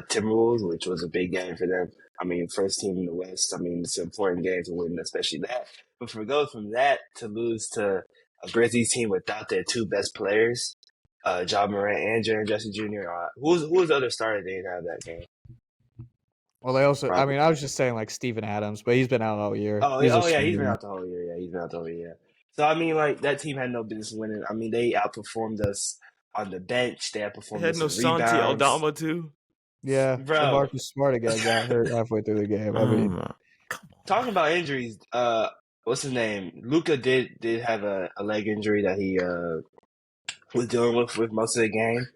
Timberwolves, which was a big game for them. I mean, first team in the West. I mean, it's an important game to win, especially that. But for go from that to lose to a Grizzlies team without their 2 best players, Ja Morant and Jaren Jackson Jr. Who was the other starter they didn't have that game? Well, they also. I mean, I was just saying like Steven Adams, but he's been out all year. He's been out the whole year. Yeah, he's been out the whole year. Yeah. So, I mean, that team had no business winning. I mean, they outperformed us on the bench. They outperformed us in rebounds. Santi Aldama, too? Yeah, bro. Marcus Smart again got hurt halfway through the game. I mean, talking about injuries, what's his name? Luka did have a leg injury that he was dealing with most of the game,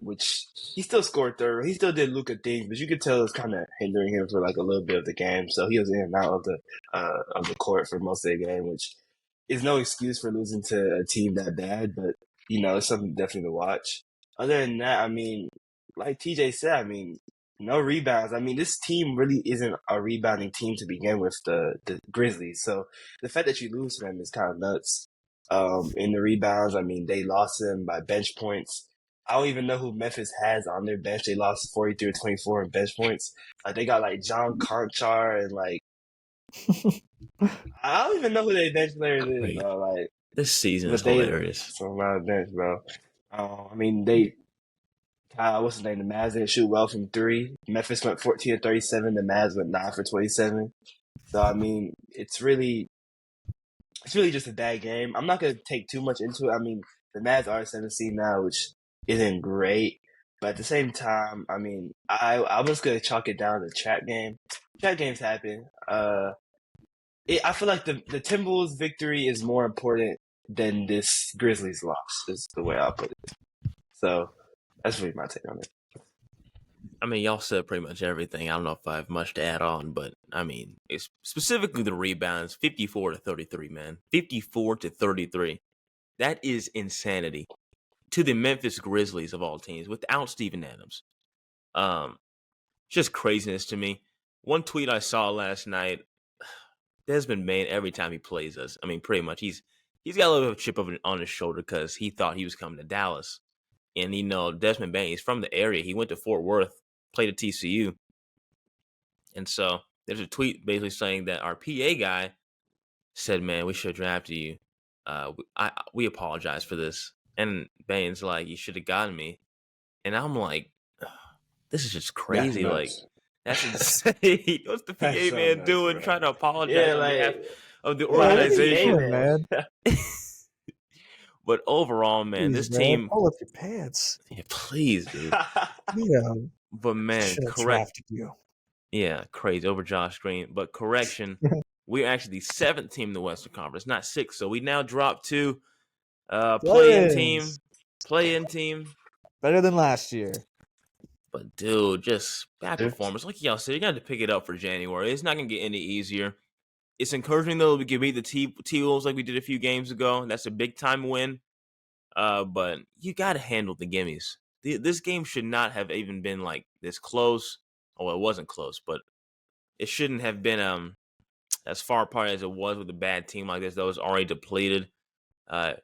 which he still scored third. He still did Luka things, but you could tell it was kind of hindering him for like a little bit of the game. So he was in and out of the court for most of the game, which is no excuse for losing to a team that bad, but it's something definitely to watch. Other than that, I mean, like TJ said, I mean, no rebounds. I mean, this team really isn't a rebounding team to begin with, the Grizzlies. So the fact that you lose to them is kind of nuts. In the rebounds, I mean, they lost them by bench points. I don't even know who Memphis has on their bench. They lost 43-24 in bench points. They got like John Conchar and like I don't even know who their bench players is, bro. Like this season is hilarious. So a lot of bench, bro. I mean, what's his name? The Mavs didn't shoot well from 3. Memphis went 14-37. The Mavs went 9 for 27. So I mean, it's really it's really just a bad game. I'm not gonna take too much into it. I mean, the Mavs are 17 now, which isn't great, but at the same time, I mean, I'm just gonna chalk it down to trap game. Trap games happen. I feel like the Timberwolves victory is more important than this Grizzlies loss. Is the way I'll put it. So that's really my take on it. I mean, y'all said pretty much everything. I don't know if I have much to add on, but I mean, it's specifically the rebounds, 54-33, man. 54-33. That is insanity to the Memphis Grizzlies of all teams without Steven Adams. Just craziness to me. One tweet I saw last night, Desmond Bane, every time he plays us, I mean, pretty much he's got a little bit of a chip on his shoulder because he thought he was coming to Dallas. And, Desmond Bane, he's from the area. He went to Fort Worth, played at TCU. And so there's a tweet basically saying that our PA guy said, man, we should have drafted you. We apologize for this. And Bane's like, you should have gotten me. And I'm like, this is just crazy. Like, that's insane. What's the PA man doing? Trying to apologize on behalf of the organization, man. But overall, man, Please, this man, team. pull up your pants. Yeah, please, dude. Yeah. But man, correct. You. Yeah, crazy over Josh Green. But correction, we're actually the 7th team in the Western Conference, not 6th. So we now drop to play-in team. Better than last year. But dude, just bad performance. Like y'all said, you got to pick it up for January. It's not gonna get any easier. It's encouraging though we can beat the T-Wolves like we did a few games ago. That's a big time win. But you got to handle the gimmies. This game should not have even been like this close. Oh, it wasn't close, but it shouldn't have been as far apart as it was with a bad team like this that was already depleted.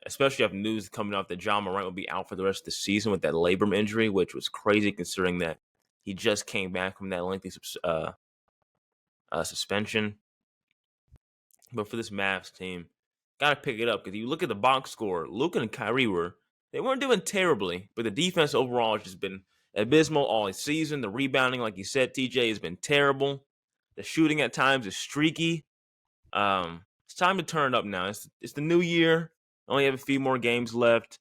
Especially after news coming out that Ja Morant will be out for the rest of the season with that labrum injury, which was crazy considering that he just came back from that lengthy suspension. But for this Mavs team, got to pick it up because you look at the box score, Luka and Kyrie they weren't doing terribly, but the defense overall has just been abysmal all season. The rebounding, like you said, TJ, has been terrible. The shooting at times is streaky. It's time to turn it up now. It's the new year. Only have a few more games left.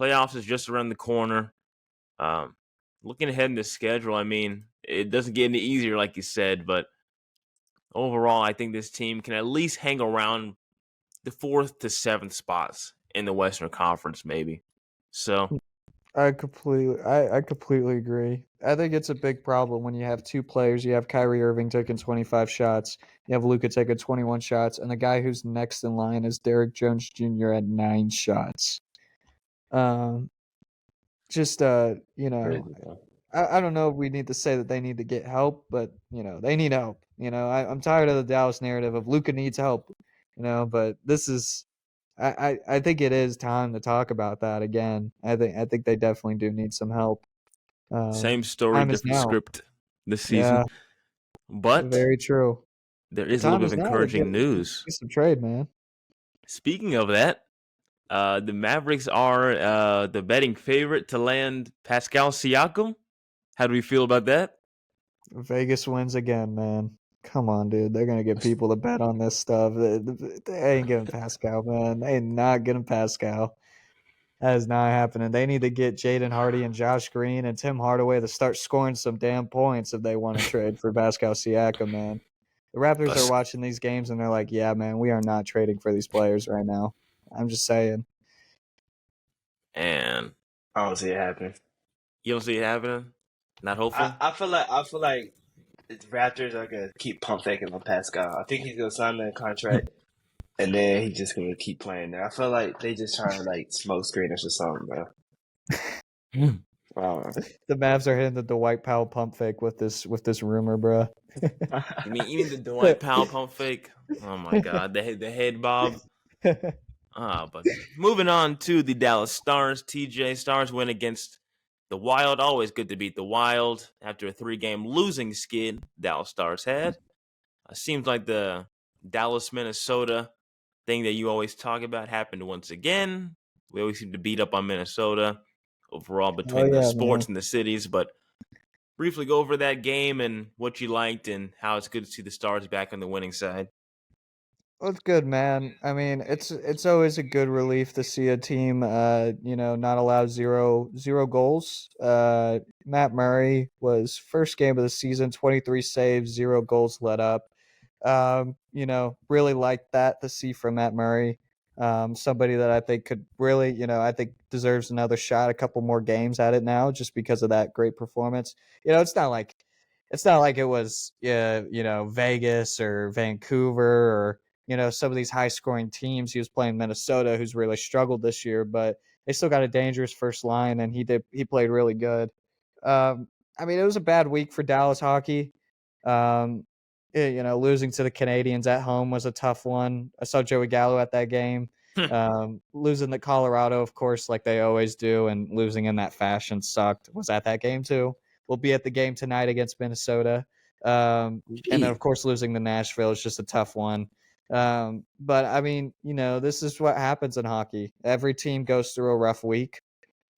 Playoffs is just around the corner. Looking ahead in the schedule, I mean, it doesn't get any easier, like you said, but overall, I think this team can at least hang around the 4th to 7th spots in the Western Conference, maybe. So I completely agree. I think it's a big problem when you have two players. You have Kyrie Irving taking 25 shots. You have Luka taking 21 shots. And the guy who's next in line is Derrick Jones Jr. at 9 shots. I don't know if we need to say that they need to get help, but, they need help. I'm tired of the Dallas narrative of Luka needs help, but this is – I think it is time to talk about that again. I think they definitely do need some help. Same story, different script this season. Yeah, but very true. There is a little bit of encouraging news. Get some trade, man. Speaking of that, the Mavericks are the betting favorite to land Pascal Siakam. How do we feel about that? Vegas wins again, man. Come on, dude. They're going to get people to bet on this stuff. They ain't getting Pascal, man. They ain't not getting Pascal. That is not happening. They need to get Jaden Hardy and Josh Green and Tim Hardaway to start scoring some damn points if they want to trade for Pascal Siakam, man. The Raptors are watching these games and they're like, yeah, man, we are not trading for these players right now. I'm just saying. And I don't see it happening. You don't see it happening? Not hopeful? I feel like the Raptors are gonna keep pump faking on Pascal. I think he's gonna sign that contract, and then he's just gonna keep playing there. I feel like they just trying to smoke screen us or something, bro. Wow. The Mavs are hitting the Dwight Powell pump fake with this rumor, bro. You mean even the Dwight Powell pump fake? Oh my God, the head bob. But moving on to the Dallas Stars. TJ Stars win against the Wild. Always good to beat the Wild after a 3-game losing skid Dallas Stars had. Seems like the Dallas-Minnesota thing that you always talk about happened once again. We always seem to beat up on Minnesota overall between the sports and the cities. But briefly go over that game and what you liked and how it's good to see the Stars back on the winning side. Well, it's good, man. I mean, it's always a good relief to see a team, not allow zero goals. Matt Murray was first game of the season, 23 saves, 0 goals let up. Really like that to see from Matt Murray. Somebody that I think could really, I think deserves another shot, a couple more games at it now, just because of that great performance. It's not like it was, Vegas or Vancouver or some of these high scoring teams. He was playing Minnesota, who's really struggled this year, but they still got a dangerous first line, and he played really good. I mean, it was a bad week for Dallas hockey. Um, losing to the Canadians at home was a tough one. I saw Joey Gallo at that game. Losing to Colorado, of course, like they always do, and losing in that fashion sucked. Was at that game too. We'll be at the game tonight against Minnesota. And then, of course, losing to Nashville is just a tough one. But I mean, this is what happens in hockey. Every team goes through a rough week.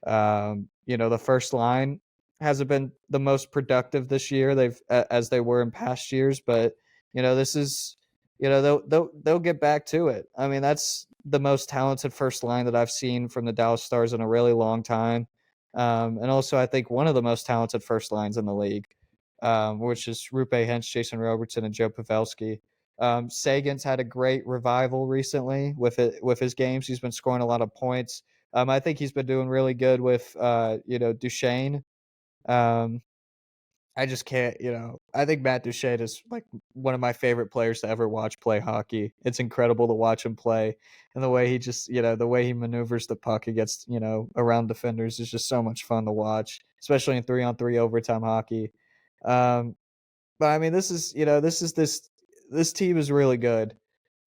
The first line hasn't been the most productive this year. As they were in past years, but this is, they'll get back to it. I mean, that's the most talented first line that I've seen from the Dallas Stars in a really long time. And also, I think one of the most talented first lines in the league, which is Rupe Hentz, Jason Robertson, and Joe Pavelski. Sagan's had a great revival recently with his games. He's been scoring a lot of points. I think he's been doing really good with Duchesne. I just can't, I think Matt Duchesne is like one of my favorite players to ever watch play hockey. It's incredible to watch him play, and the way he just, the way he maneuvers the puck against, around defenders is just so much fun to watch, especially in 3-on-3 overtime hockey. But I mean, this team is really good.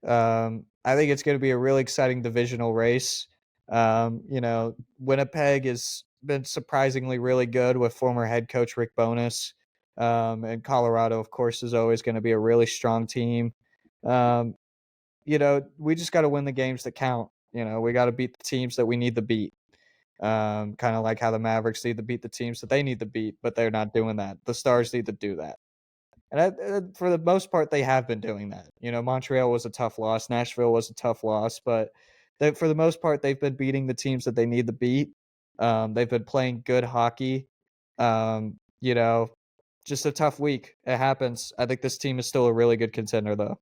I think it's going to be a really exciting divisional race. Winnipeg has been surprisingly really good with former head coach Rick Bowness. And Colorado, of course, is always going to be a really strong team. We just got to win the games that count. We got to beat the teams that we need to beat. Kind of like how the Mavericks need to beat the teams that they need to beat, but they're not doing that. The Stars need to do that. And for the most part, they have been doing that. Montreal was a tough loss. Nashville was a tough loss. But for the most part, they've been beating the teams that they need to beat. They've been playing good hockey. Um, you know, just a tough week. It happens. I think this team is still a really good contender, though.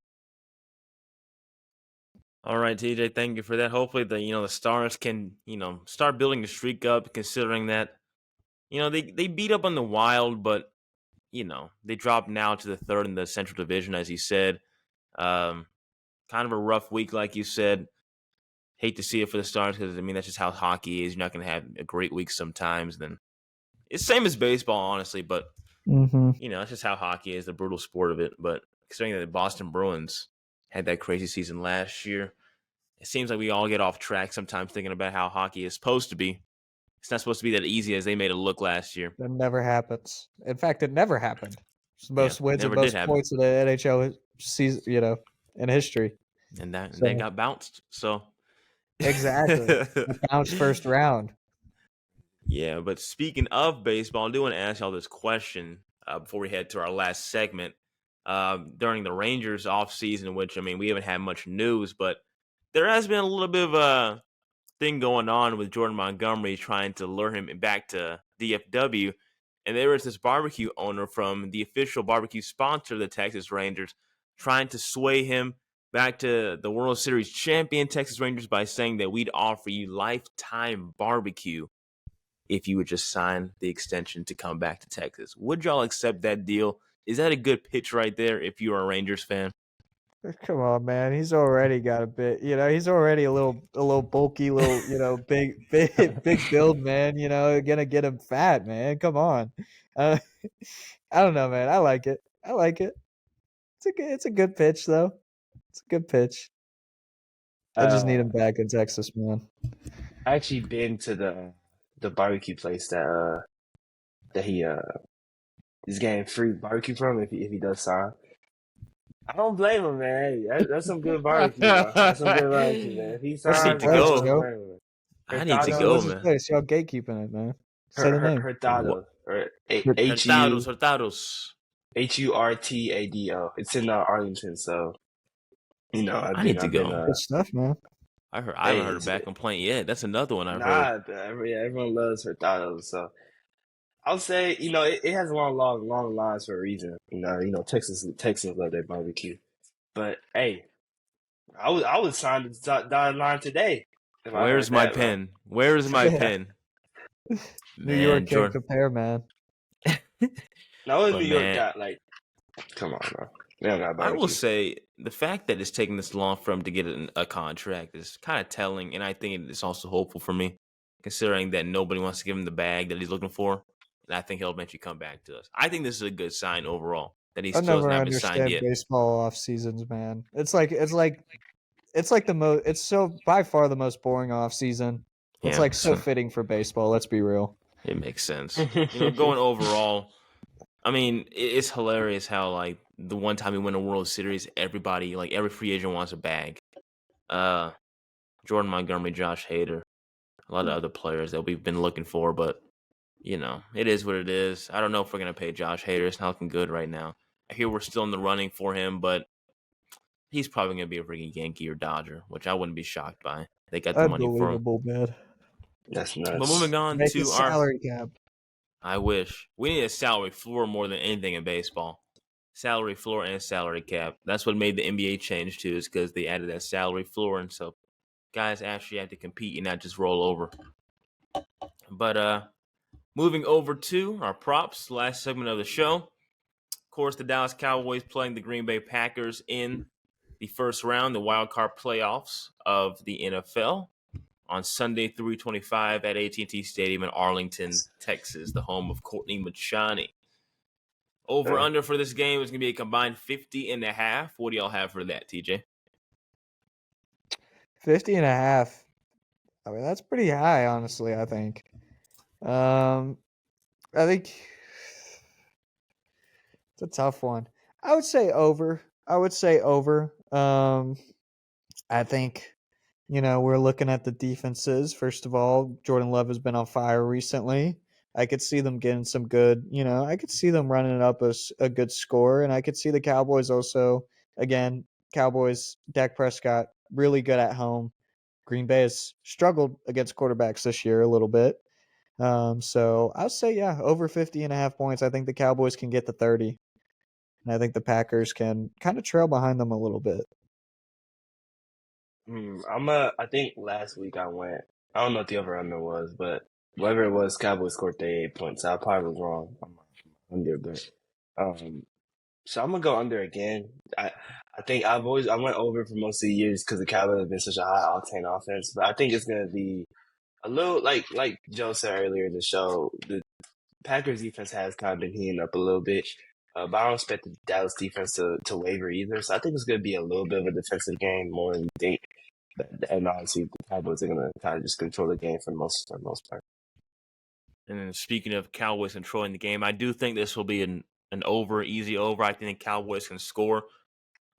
All right, TJ, thank you for that. Hopefully the Stars can, start building the streak up, considering that, they beat up on the Wild, but they dropped now to the third in the Central Division, as you said. Kind of a rough week, like you said. Hate to see it for the Stars because, that's just how hockey is. You're not going to have a great week sometimes. Then it's same as baseball, honestly, but, it's just how hockey is, the brutal sport of it. But considering that the Boston Bruins had that crazy season last year, it seems like we all get off track sometimes thinking about how hockey is supposed to be. It's not supposed to be that easy as they made it look last year. That never happens. In fact, it never happened. It's the most wins and never most points in the NHL season, in history. And they got bounced. So exactly, it bounced first round. Yeah, but speaking of baseball, I do want to ask y'all this question before we head to our last segment. During the Rangers offseason, which, we haven't had much news, but there has been a little bit of a thing going on with Jordan Montgomery trying to lure him back to DFW. And there was this barbecue owner from the official barbecue sponsor of the Texas Rangers trying to sway him back to the World Series champion Texas Rangers by saying that we'd offer you lifetime barbecue if you would just sign the extension to come back to Texas. Would y'all accept that deal? Is that a good pitch right there if you're a Rangers fan? Come on, man. He's already got a bit, he's already a little bulky, big build, man, gonna get him fat, man. Come on. I don't know, man. I like it. It's a good pitch, though. It's a good pitch. I just need him back in Texas, man. I actually been to the barbecue place that he is getting free barbecue from if he does sign. I don't blame him, man. Hey, that's some good barbecue, bro. That's some good barbecue, man. If he signs, I need to go. I need to go, man. Place. Y'all gatekeeping it, man. Hurtado. Or Hurtados. Hurtado. It's in Arlington, so I need to go. Good stuff, man. I haven't heard a bad complaint yet. That's another one I've heard. Everyone loves hurtado. So I'll say, it has long lines for a reason. Texans love their barbecue. But hey, I would sign the dotted line today. Where's my pen? Where's my pen? New York can't compare, man. No, New York got come on, bro. They don't got barbecue. I will say the fact that it's taking this long for him to get a contract is kind of telling, and I think it's also hopeful for me, considering that nobody wants to give him the bag that he's looking for, and I think he'll eventually come back to us. I think this is a good sign overall that he still hasn't been signed yet. Baseball off seasons, man. It's so by far the most boring off season. It's so fitting for baseball. Let's be real. It makes sense. Going overall, I mean, it's hilarious how the one time we win a World Series, everybody every free agent wants a bag. Jordan Montgomery, Josh Hader, a lot of other players that we've been looking for, but it is what it is. I don't know if we're gonna pay Josh Hader. It's not looking good right now. I hear we're still in the running for him, but he's probably gonna be a freaking Yankee or Dodger, which I wouldn't be shocked by. They got the money for him. Man. That's nuts. But moving on Make to a salary cap. I wish. We need a salary floor more than anything in baseball. Salary floor and salary cap. That's what made the NBA change too, is because they added that salary floor, and so guys actually had to compete and not just roll over. But moving over to our props, last segment of the show. Of course, the Dallas Cowboys playing the Green Bay Packers in the first round, the wild card playoffs of the NFL. On Sunday, 3/25 at AT&T Stadium in Arlington, Texas, the home of Courtney Machani. Over-under for this game is going to be a combined 50.5. What do y'all have for that, TJ? 50.5. I mean, that's pretty high, honestly, I think. I think it's a tough one. I would say over. I think... we're looking at the defenses. First of all, Jordan Love has been on fire recently. I could see them getting some good, I could see them running up a good score. And I could see the Cowboys also, again, Dak Prescott, really good at home. Green Bay has struggled against quarterbacks this year a little bit. So I'll say, over 50.5 points. I think the Cowboys can get to 30. And I think the Packers can kind of trail behind them a little bit. I think last week I went. I don't know what the over/under was, but whatever it was, Cowboys scored 38 points. I probably was wrong. I'm under, but so I'm gonna go under again. I think I went over for most of the years because the Cowboys have been such a high octane offense, but I think it's gonna be a little like Joe said earlier in the show. The Packers defense has kind of been heating up a little bit. But I don't expect the Dallas defense to waver either. So I think it's going to be a little bit of a defensive game more than you think. And obviously, the Cowboys are going to kind of just control the game for the most part. And then speaking of Cowboys controlling the game, I do think this will be an easy over. I think the Cowboys can score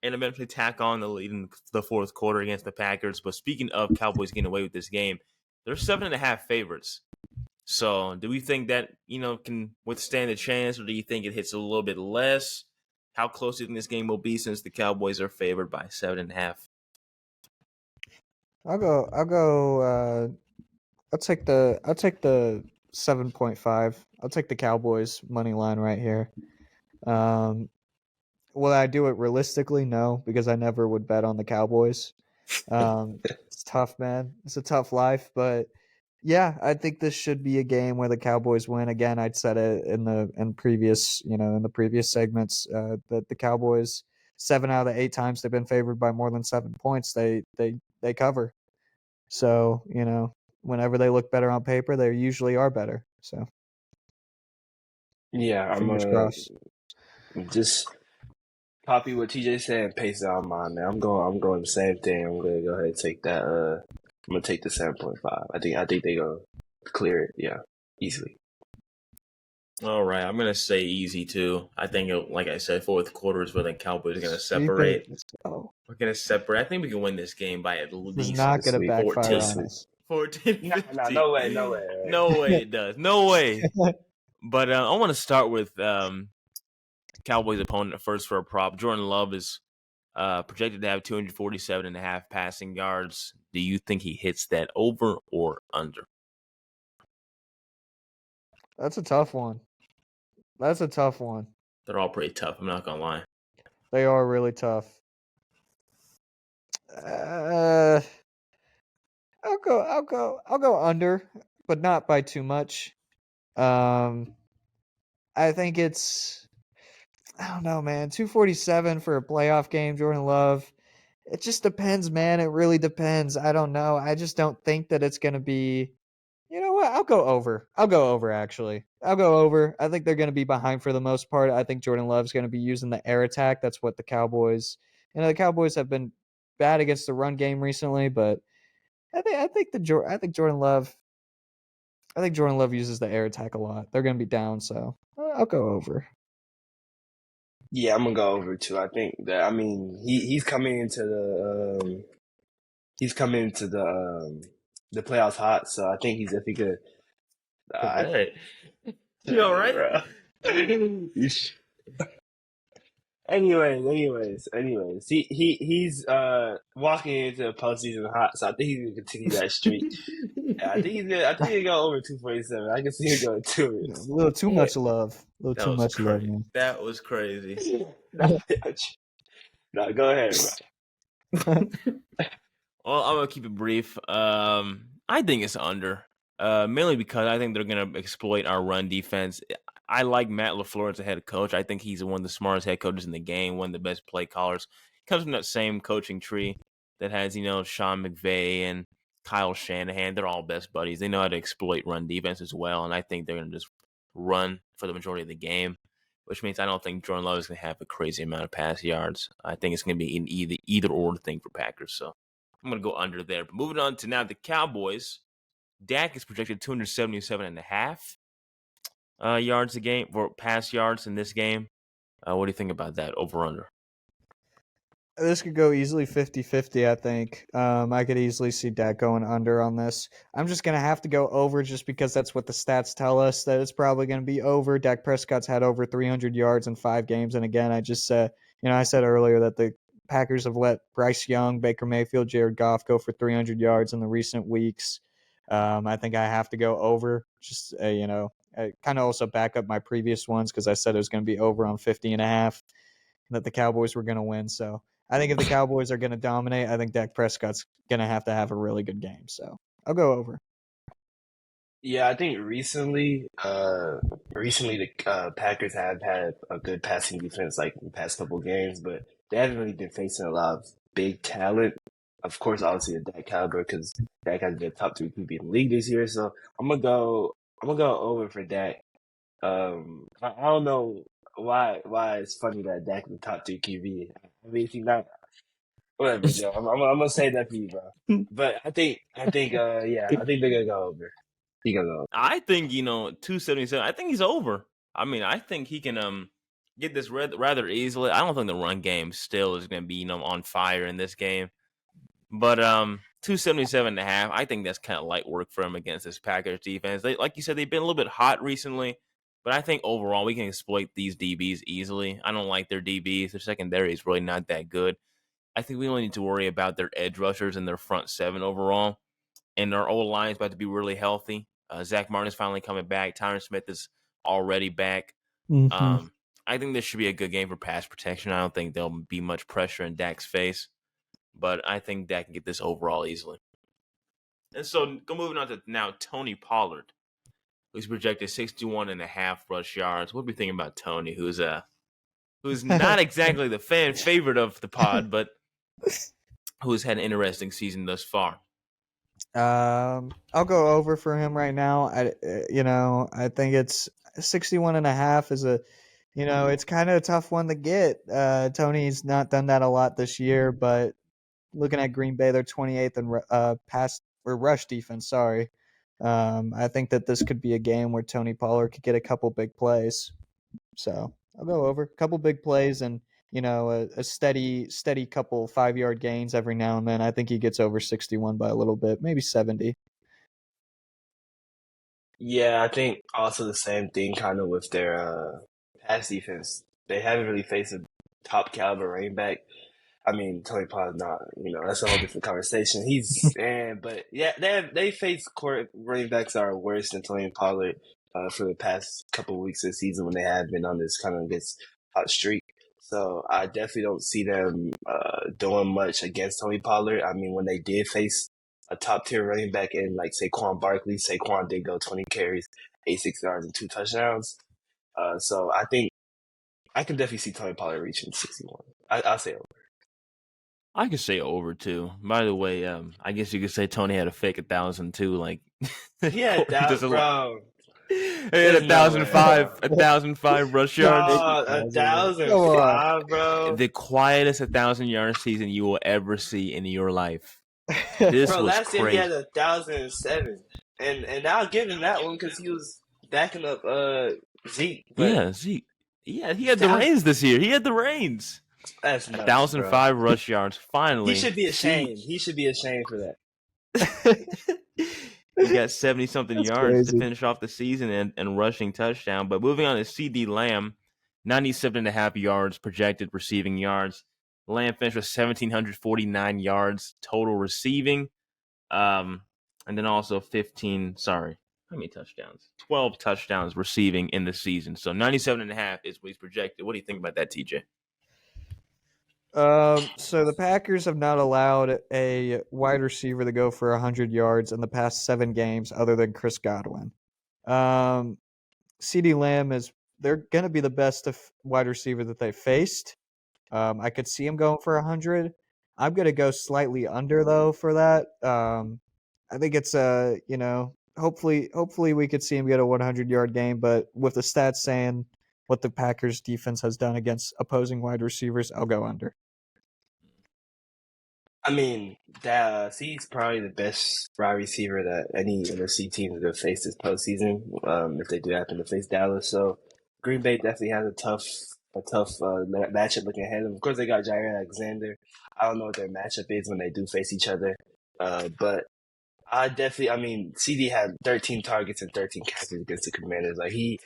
and eventually tack on the lead in the fourth quarter against the Packers. But speaking of Cowboys getting away with this game, they're 7.5 favorites. So do we think that, can withstand the chance, or do you think it hits a little bit less? How close do you think this game will be since the Cowboys are favored by 7.5? I'll take the 7.5. I'll take the Cowboys money line right here. Will I do it realistically? No, because I never would bet on the Cowboys. It's tough, man. It's a tough life, but yeah, I think this should be a game where the Cowboys win. Again, I'd said it in previous segments that the Cowboys 7 out of the 8 times they've been favored by more than 7 points, they cover. So, whenever they look better on paper, they usually are better. So, yeah, fingers crossed. Just copy what TJ said and paste it on mine, man. I'm going the same thing. I'm gonna go ahead and take that. I'm gonna take the 7.5. I think they go clear it. Yeah, easily. All right, I'm gonna say easy too. I think, like I said, fourth quarter is where the Cowboys are gonna separate. We're gonna separate. I think we can win this game by at least. It's not gonna backfire on us. 14. No way. No way it does. No way. But I want to start with Cowboys opponent first for a prop. Jordan Love is projected to have 247.5 passing yards. Do you think he hits that over or under? That's a tough one. They're all pretty tough. I'm not gonna lie. They are really tough. I'll go under, but not by too much. I think I don't know, man. 247 for a playoff game, Jordan Love. It just depends, man. It really depends. I don't know. I just don't think that it's going to be. You know what? I'll go over. Actually. I'll go over. I think they're going to be behind for the most part. I think Jordan Love's going to be using the air attack. That's what the Cowboys. The Cowboys have been bad against the run game recently, but I think Jordan Love. I think Jordan Love uses the air attack a lot. They're going to be down, so I'll go over. Yeah, I'm gonna go over too. I think that he's coming into the playoffs hot, so I think he's if he could. You all right? Anyways, he's walking into the postseason hot, so I think he's gonna continue that streak. I think he's gonna go over 247. I can see him going two. A little too much love. Man. That was crazy. No, go ahead, bro. Well, I'm gonna keep it brief. I think it's under. Mainly because I think they're gonna exploit our run defense. I like Matt LaFleur as a head coach. I think he's one of the smartest head coaches in the game, one of the best play callers. Comes from that same coaching tree that has, Sean McVay and Kyle Shanahan. They're all best buddies. They know how to exploit run defense as well, and I think they're gonna just run for the majority of the game, which means I don't think Jordan Love is gonna have a crazy amount of pass yards. I think it's gonna be an either or thing for Packers. So I'm gonna go under there. But moving on to now the Cowboys. Dak is projected 277.5 yards a game for pass yards in this game. What do you think about that over under? This could go easily 50-50, I think. I could easily see Dak going under on this. I'm just going to have to go over just because that's what the stats tell us, that it's probably going to be over. Dak Prescott's had over 300 yards in 5 games. And again, I just said, I said earlier that the Packers have let Bryce Young, Baker Mayfield, Jared Goff go for 300 yards in the recent weeks. I think I have to go over. Just, I kind of also back up my previous ones because I said it was going to be over on 50.5, that the Cowboys were going to win. So I think if the Cowboys are going to dominate, I think Dak Prescott's going to have a really good game. So I'll go over. Yeah, I think recently the Packers have had a good passing defense like in the past couple of games, but they haven't really been facing a lot of big talent. Of course, obviously the Dak caliber because Dak has been top 3 QB in the league this year. So I'm gonna go over for Dak. I don't know why it's funny that Dak is the top 3 QB. I mean, he's not. Whatever, Joe. I'm gonna say that for you, bro. But I think I think they're gonna go over. He gonna go over. I think 277. I think he's over. I mean, I think he can get this rather easily. I don't think the run game still is going to be on fire in this game. But 277.5, I think that's kind of light work for him against this Packers defense. They, like you said, they've been a little bit hot recently, but I think overall we can exploit these DBs easily. I don't like their DBs. Their secondary is really not that good. I think we only need to worry about their edge rushers and their front 7 overall. And our old line is about to be really healthy. Zach Martin is finally coming back. Tyron Smith is already back. Mm-hmm. I think this should be a good game for pass protection. I don't think there'll be much pressure in Dak's face, but I think Dak can get this overall easily. And so, moving on to now Tony Pollard, who's projected 61.5 rush yards. What do we think about Tony, who's not exactly the fan favorite of the pod, but who's had an interesting season thus far? I'll go over for him right now. I think it's 61.5 is it's kind of a tough one to get. Tony's not done that a lot this year, but looking at Green Bay, they're 28th in pass or rush defense. Sorry. I think that this could be a game where Tony Pollard could get a couple big plays. So I'll go over a couple big plays and a steady couple 5-yard gains every now and then. I think he gets over 61 by a little bit, maybe 70. Yeah, I think also the same thing kind of with their pass defense. They haven't really faced a top caliber running back. I mean, Tony Pollard's not, that's a whole different conversation. But yeah, they face running backs that are worse than Tony Pollard for the past couple of weeks of the season when they have been on this kind of this hot streak. So I definitely don't see them doing much against Tony Pollard. I mean, when they did face a top tier running back in like Saquon Barkley, Saquon did go 20 carries, 86 yards, and 2 touchdowns. So I think I can definitely see Tony Pollard reaching 61. I'll say over. I could say over too. By the way, I guess you could say Tony had a fake 1,000 too. Like, Yeah, that, bro. He had 1,005 rush yards. 1,005, bro. The quietest 1,000-yard season you will ever see in your life. This bro, was last crazy. year he had 1,007, and I'll give him that one because he was backing up Zeke. Yeah, Zeke. Yeah, he had the reins this year. He had the reins. That's nuts, 1,005 rush yards. Finally, he should be ashamed. He should be ashamed for that. He got 70-something yards crazy to finish off the season and rushing touchdown. But moving on to CD Lamb, 97.5 yards projected receiving yards. Lamb finished with 1,749 yards total receiving. And then also 12 touchdowns receiving in the season. So 97.5 is what he's projected. What do you think about that, TJ? So the Packers have not allowed a wide receiver to go for 100 yards in the past 7 games other than Chris Godwin. CeeDee Lamb they're going to be the best wide receiver that they faced. I could see him going for 100. I'm going to go slightly under though for that. I think it's hopefully we could see him get a 100-yard game, but with the stats saying what the Packers defense has done against opposing wide receivers, I'll go under. I mean, he's probably the best wide receiver that any NFC team is going to face this postseason if they do happen to face Dallas. So Green Bay definitely has a tough matchup looking ahead of them. Of course, they got Jair Alexander. I don't know what their matchup is when they do face each other, but CD had 13 targets and 13 catches against the Commanders. Like he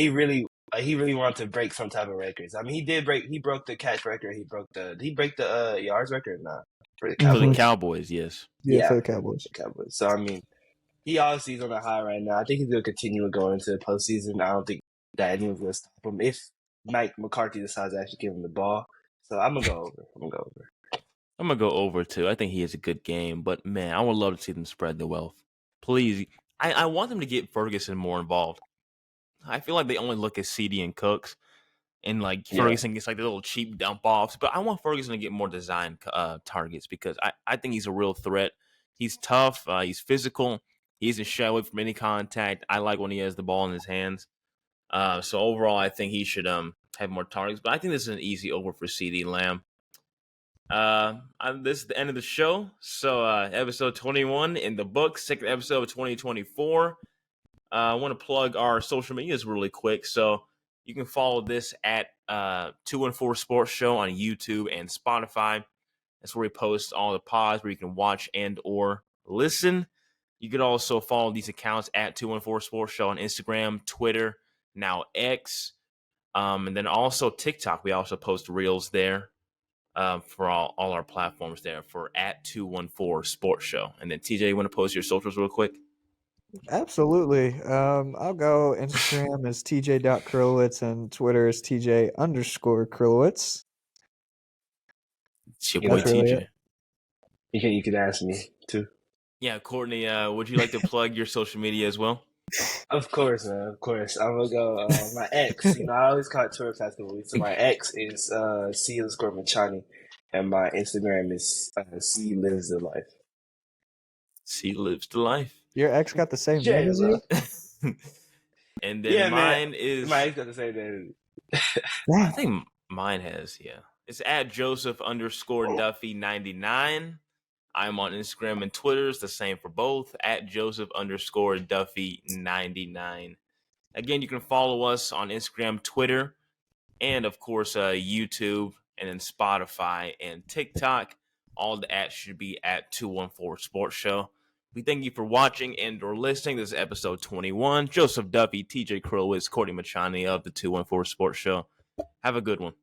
really wanted to break some type of records. I mean, he broke the catch record. Did he break the yards record? Nah. For the Cowboys, yes. Yeah, for the Cowboys. So, I mean, he obviously is on a high right now. I think he's going to continue going into the postseason. I don't think that anyone's going to stop him if Mike McCarthy decides to actually give him the ball. So, I'm going to go over. I'm going to go over, too. I think he has a good game. But, man, I would love to see them spread the wealth. Please. I want them to get Ferguson more involved. I feel like they only look at CD and Cooks. And Ferguson gets the little cheap dump offs, but I want Ferguson to get more design targets because I think he's a real threat. He's tough, he's physical, he doesn't shy away from any contact. I like when he has the ball in his hands. So overall, I think he should have more targets. But I think this is an easy over for CD Lamb. This is the end of the show. So episode 21 in the books, second episode of 2024. I want to plug our social medias really quick. So you can follow this at 214 Sports Show on YouTube and Spotify. That's where we post all the pods where you can watch and or listen. You could also follow these accounts at 214 Sports Show on Instagram, Twitter, now X, and then also TikTok. We also post reels there for all our platforms there for at 214 Sports Show. And then TJ, you want to post your socials real quick? Absolutely. I'll go Instagram is tj.krilowic and Twitter is tj_Krilowitz. It's your boy TJ. You can ask me too. Yeah, Courtney, would you like to plug your social media as well? Of course, man. Of course. I'm going to go my ex. I always call it Twitter Festival. So my ex is C_Machani, and my Instagram is C Lives the Life. C Lives the Life. Your ex got the same name as you? And then mine is... My ex got the same name. I think mine has, yeah. It's at Joseph_Duffy99. I'm on Instagram and Twitter. It's the same for both, at Joseph_Duffy99. Again, you can follow us on Instagram, Twitter, and, of course, YouTube, and then Spotify and TikTok. All the ads should be at 214 Sports Show. We thank you for watching and or listening. This is episode 21. Joseph Duffy, tj.Krilowic, Courtney Machani of the 214 Sports Show. Have a good one.